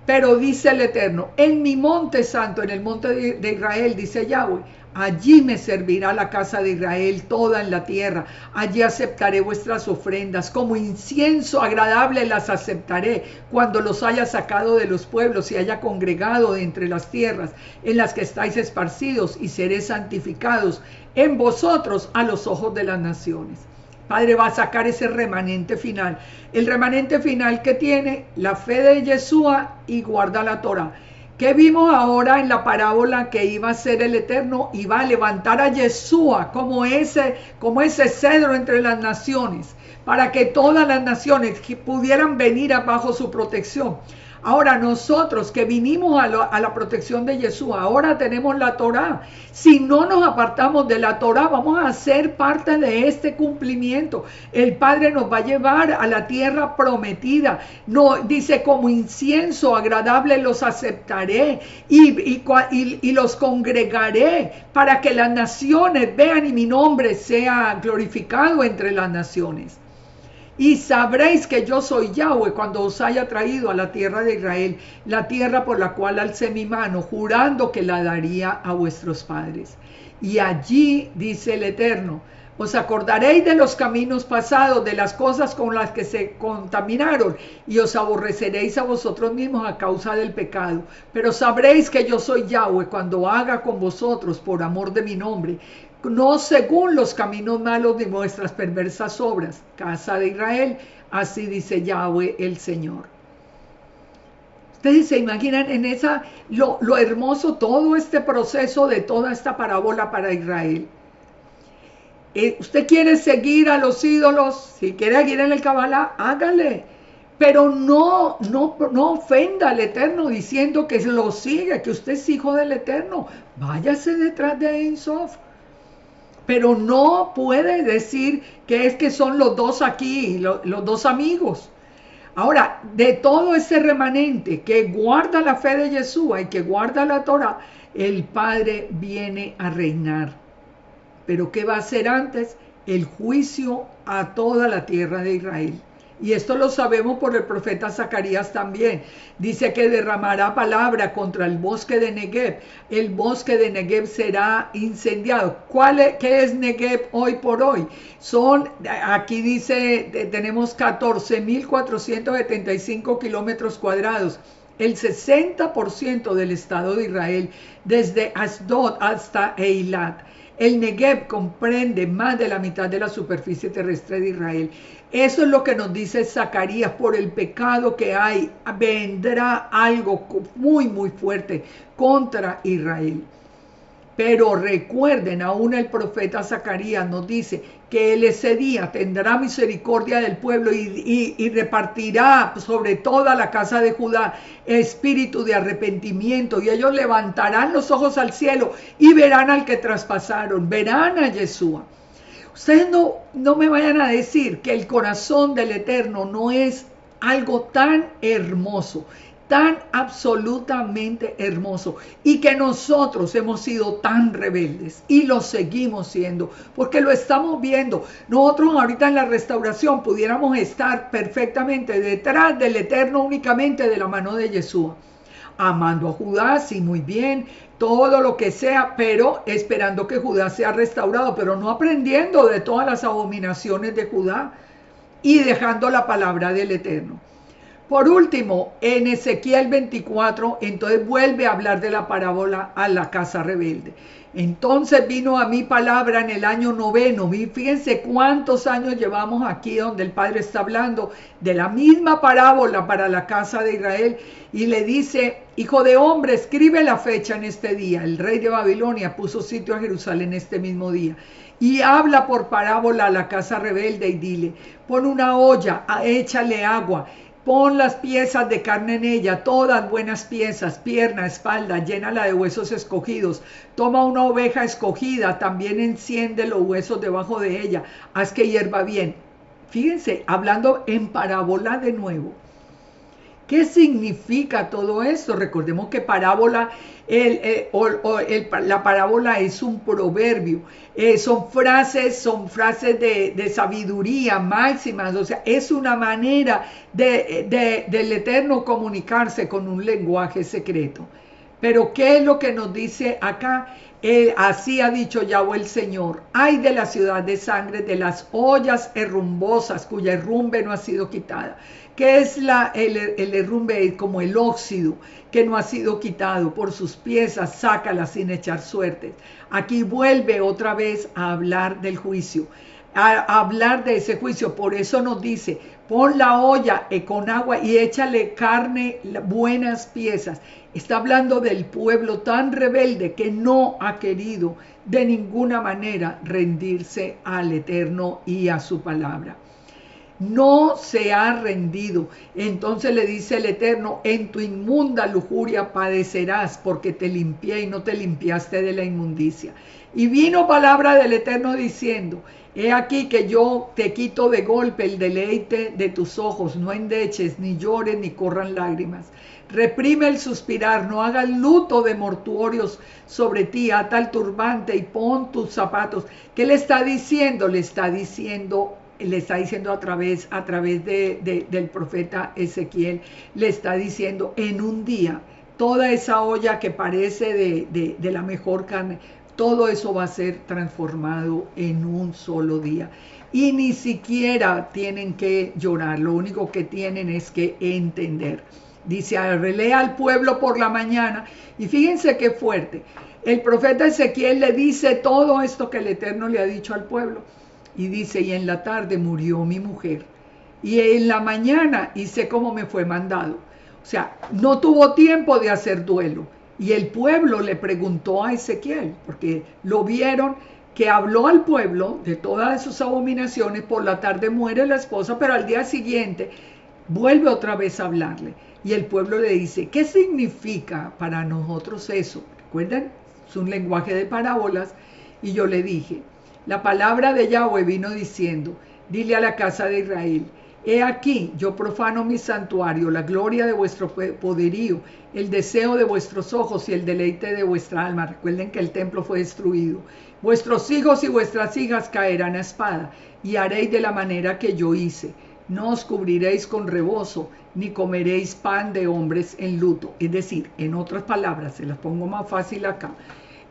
Pero dice el Eterno, en mi monte santo, en el monte de Israel, dice Yahweh, allí me servirá la casa de Israel toda en la tierra. Allí aceptaré vuestras ofrendas. Como incienso agradable las aceptaré cuando los haya sacado de los pueblos y haya congregado de entre las tierras en las que estáis esparcidos, y seré santificados en vosotros a los ojos de las naciones. Padre va a sacar ese remanente final. El remanente final que tiene la fe de Yeshua y guarda la Torah. ¿Qué vimos ahora en la parábola? Que iba a ser el Eterno, iba a levantar a Yeshua como ese cedro entre las naciones, para que todas las naciones pudieran venir bajo su protección. Ahora nosotros que vinimos a la protección de Yeshua, ahora tenemos la Torah. Si no nos apartamos de la Torah, vamos a ser parte de este cumplimiento. El Padre nos va a llevar a la tierra prometida. No, dice, como incienso agradable los aceptaré y los congregaré para que las naciones vean y mi nombre sea glorificado entre las naciones. Y sabréis que yo soy Yahweh cuando os haya traído a la tierra de Israel, la tierra por la cual alcé mi mano, jurando que la daría a vuestros padres. Y allí, dice el Eterno, os acordaréis de los caminos pasados, de las cosas con las que se contaminaron, y os aborreceréis a vosotros mismos a causa del pecado. Pero sabréis que yo soy Yahweh cuando haga con vosotros por amor de mi nombre, no según los caminos malos de vuestras perversas obras, casa de Israel, así dice Yahweh el Señor. Ustedes se imaginan en lo hermoso todo este proceso de toda esta parábola para Israel. Usted quiere seguir a los ídolos, si quiere seguir en el Kabbalah, hágale. Pero no ofenda al Eterno diciendo que lo sigue, que usted es hijo del Eterno. Váyase detrás de Ein Sof. Pero no puede decir que es que son los dos aquí, los dos amigos. Ahora, de todo ese remanente que guarda la fe de Yeshua y que guarda la Torah, el Padre viene a reinar. Pero ¿qué va a hacer antes? El juicio a toda la tierra de Israel. Y esto lo sabemos por el profeta Zacarías también. Dice que derramará palabra contra el bosque de Negev. El bosque de Negev será incendiado. ¿Qué es Negev hoy por hoy? Aquí dice, tenemos 14.475 kilómetros cuadrados. El 60% del estado de Israel, desde Asdod hasta Eilat. El Negev comprende más de la mitad de la superficie terrestre de Israel. Eso es lo que nos dice Zacarías. Por el pecado que hay, vendrá algo muy, muy fuerte contra Israel. Pero recuerden, aún el profeta Zacarías nos dice que él ese día tendrá misericordia del pueblo y repartirá sobre toda la casa de Judá espíritu de arrepentimiento, y ellos levantarán los ojos al cielo y verán al que traspasaron, verán a Yeshua. Ustedes no me vayan a decir que el corazón del Eterno no es algo tan hermoso, tan absolutamente hermoso, y que nosotros hemos sido tan rebeldes y lo seguimos siendo, porque lo estamos viendo. Nosotros ahorita en la restauración pudiéramos estar perfectamente detrás del Eterno únicamente de la mano de Yeshua, amando a Judá, sí, muy bien, todo lo que sea, pero esperando que Judá sea restaurado, pero no aprendiendo de todas las abominaciones de Judá y dejando la palabra del Eterno. Por último, en Ezequiel 24, entonces vuelve a hablar de la parábola a la casa rebelde. Entonces vino a mi palabra en el año 9. Fíjense cuántos años llevamos aquí donde el Padre está hablando de la misma parábola para la casa de Israel. Y le dice: hijo de hombre, escribe la fecha en este día. El rey de Babilonia puso sitio a Jerusalén este mismo día. Y habla por parábola a la casa rebelde y dile: pon una olla, échale agua. Pon las piezas de carne en ella, todas buenas piezas, pierna, espalda, llénala de huesos escogidos. Toma una oveja escogida, también enciende los huesos debajo de ella, haz que hierva bien. Fíjense, hablando en parábola de nuevo. ¿Qué significa todo esto? Recordemos que parábola, la parábola es un proverbio, son frases de sabiduría máximas, o sea, es una manera del Eterno comunicarse con un lenguaje secreto. Pero ¿qué es lo que nos dice acá? Así ha dicho Yahweh el Señor: ay de la ciudad de sangre, de las ollas herrumbosas cuya herrumbe no ha sido quitada. ¿Qué es el herrumbe? Como el óxido que no ha sido quitado. Por sus piezas sácala sin echar suertes. Aquí vuelve otra vez a hablar del juicio, a hablar de ese juicio. Por eso nos dice: pon la olla con agua y échale carne, buenas piezas. Está hablando del pueblo tan rebelde que no ha querido de ninguna manera rendirse al Eterno y a su palabra. No se ha rendido. Entonces le dice el Eterno: en tu inmunda lujuria padecerás, porque te limpié y no te limpiaste de la inmundicia. Y vino palabra del Eterno diciendo: he aquí que yo te quito de golpe el deleite de tus ojos, no endeches, ni llores, ni corran lágrimas. Reprime el suspirar, no hagas luto de mortuorios sobre ti, ata el turbante y pon tus zapatos. ¿Qué le está diciendo? Le está diciendo a través del profeta Ezequiel, le está diciendo: en un día, toda esa olla que parece de la mejor carne, todo eso va a ser transformado en un solo día. Y ni siquiera tienen que llorar, lo único que tienen es que entender. Dice: relea al pueblo por la mañana. Y fíjense qué fuerte. El profeta Ezequiel le dice todo esto que el Eterno le ha dicho al pueblo. Y dice: y en la tarde murió mi mujer, y en la mañana hice como me fue mandado. O sea, no tuvo tiempo de hacer duelo. Y el pueblo le preguntó a Ezequiel, porque lo vieron que habló al pueblo de todas sus abominaciones. Por la tarde muere la esposa, pero al día siguiente vuelve otra vez a hablarle. Y el pueblo le dice: ¿qué significa para nosotros eso? ¿Recuerdan? Es un lenguaje de parábolas. Y yo le dije: la palabra de Yahweh vino diciendo: dile a la casa de Israel: he aquí, yo profano mi santuario, la gloria de vuestro poderío, el deseo de vuestros ojos y el deleite de vuestra alma. Recuerden que el templo fue destruido. Vuestros hijos y vuestras hijas caerán a espada, y haréis de la manera que yo hice. No os cubriréis con rebozo, ni comeréis pan de hombres en luto. Es decir, en otras palabras, se las pongo más fácil acá.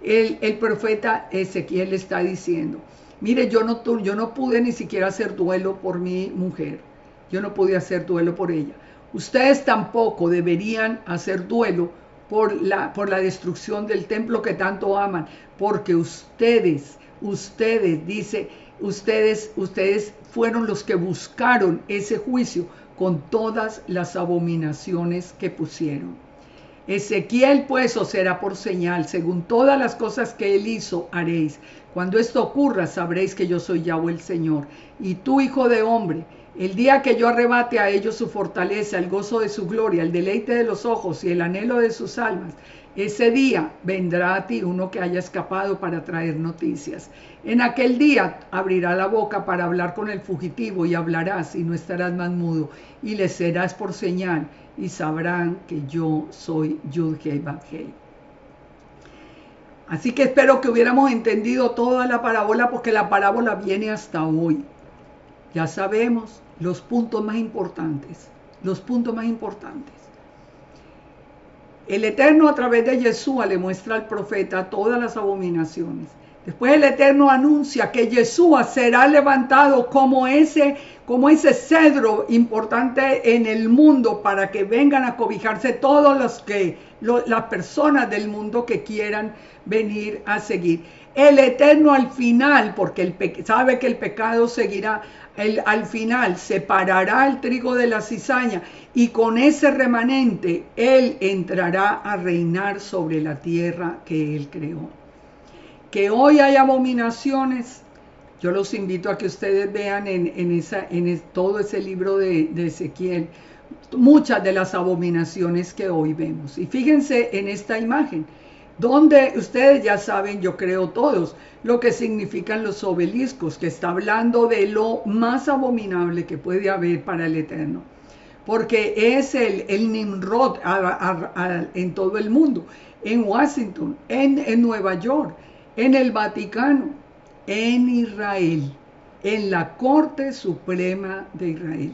El profeta Ezequiel está diciendo: mire, yo no pude ni siquiera hacer duelo por mi mujer. Yo no pude hacer duelo por ella. Ustedes tampoco deberían hacer duelo por la destrucción del templo que tanto aman, porque ustedes fueron los que buscaron ese juicio con todas las abominaciones que pusieron. Ezequiel pues os será por señal: según todas las cosas que él hizo haréis. Cuando esto ocurra, sabréis que yo soy Yahweh el Señor. Y tú, hijo de hombre, el día que yo arrebate a ellos su fortaleza, el gozo de su gloria, el deleite de los ojos y el anhelo de sus almas, ese día vendrá a ti uno que haya escapado para traer noticias. En aquel día abrirá la boca para hablar con el fugitivo, y hablarás y no estarás más mudo, y les serás por señal, y sabrán que yo soy Yud-Heh Vav-Heh. Así que espero que hubiéramos entendido toda la parábola, porque la parábola viene hasta hoy. Ya sabemos los puntos más importantes. El Eterno a través de Yeshua le muestra al profeta todas las abominaciones. Después el Eterno anuncia que Yeshua será levantado como ese cedro importante en el mundo para que vengan a cobijarse todos las personas del mundo que quieran venir a seguir. El Eterno al final, porque sabe que el pecado seguirá, al final separará el trigo de la cizaña y con ese remanente Él entrará a reinar sobre la tierra que Él creó. Que hoy hay abominaciones, yo los invito a que ustedes vean en todo ese libro de Ezequiel, muchas de las abominaciones que hoy vemos. Y fíjense en esta imagen, donde ustedes ya saben, yo creo todos, lo que significan los obeliscos, que está hablando de lo más abominable que puede haber para el Eterno. Porque es el Nimrod en todo el mundo, en Washington, en Nueva York, en el Vaticano, en Israel, en la Corte Suprema de Israel.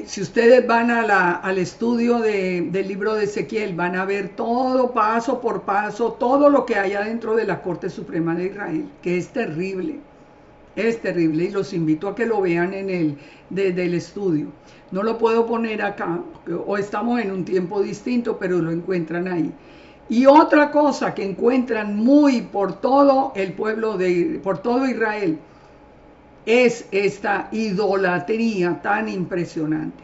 Si ustedes van al estudio del libro de Ezequiel, van a ver todo paso por paso, todo lo que hay adentro de la Corte Suprema de Israel, que es terrible, y los invito a que lo vean desde el estudio. No lo puedo poner acá, o estamos en un tiempo distinto, pero lo encuentran ahí. Y otra cosa que encuentran muy por todo el pueblo, por todo Israel, es esta idolatría tan impresionante.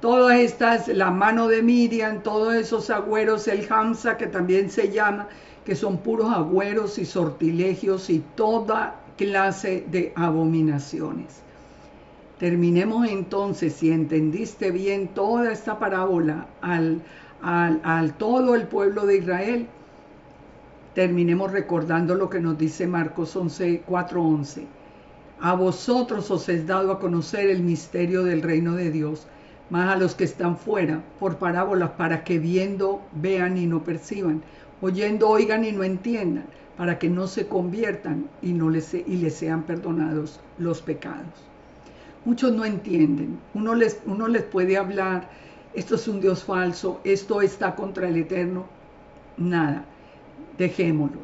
Todas estas, la mano de Miriam, todos esos agüeros, el Hamza que también se llama, que son puros agüeros y sortilegios y toda clase de abominaciones. Terminemos entonces, si entendiste bien toda esta parábola al todo el pueblo de Israel, terminemos recordando lo que nos dice Marcos 4:11. A vosotros os es dado a conocer el misterio del reino de Dios, mas a los que están fuera, por parábolas, para que viendo vean y no perciban, oyendo oigan y no entiendan, para que no se conviertan y les sean perdonados los pecados. Muchos no entienden, uno les puede hablar, esto es un Dios falso, esto está contra el Eterno, nada, dejémoslo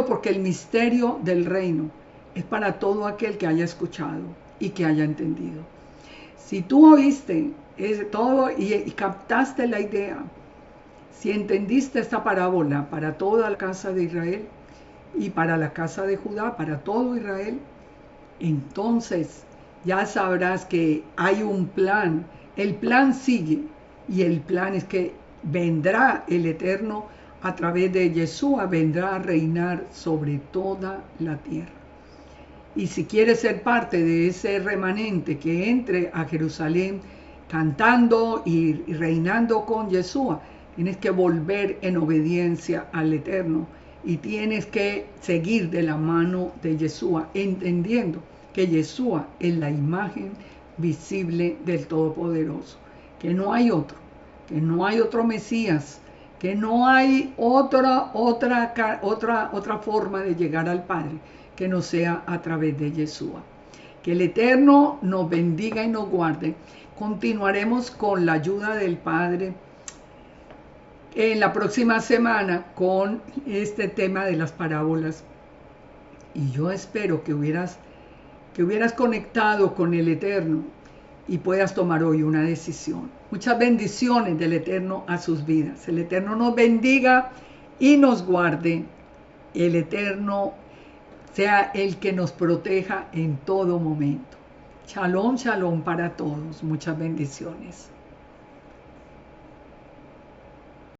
porque el misterio del reino es para todo aquel que haya escuchado y que haya entendido. Si tú oíste todo y captaste la idea, si entendiste esta parábola para toda la casa de Israel y para la casa de Judá, para todo Israel, entonces ya sabrás que hay un plan. El plan sigue y el plan es que vendrá el Eterno a través de Yeshua, vendrá a reinar sobre toda la tierra. Y si quieres ser parte de ese remanente que entre a Jerusalén cantando y reinando con Yeshua, tienes que volver en obediencia al Eterno y tienes que seguir de la mano de Yeshua, entendiendo que Yeshua es la imagen visible del Todopoderoso, que no hay otro Mesías, que no hay otra forma de llegar al Padre que no sea a través de Yeshua. Que el Eterno nos bendiga y nos guarde. Continuaremos con la ayuda del Padre en la próxima semana con este tema de las parábolas. Y yo espero que hubieras conectado con el Eterno y puedas tomar hoy una decisión. Muchas bendiciones del Eterno a sus vidas. El Eterno nos bendiga y nos guarde. El Eterno sea el que nos proteja en todo momento. Shalom, shalom para todos. Muchas bendiciones.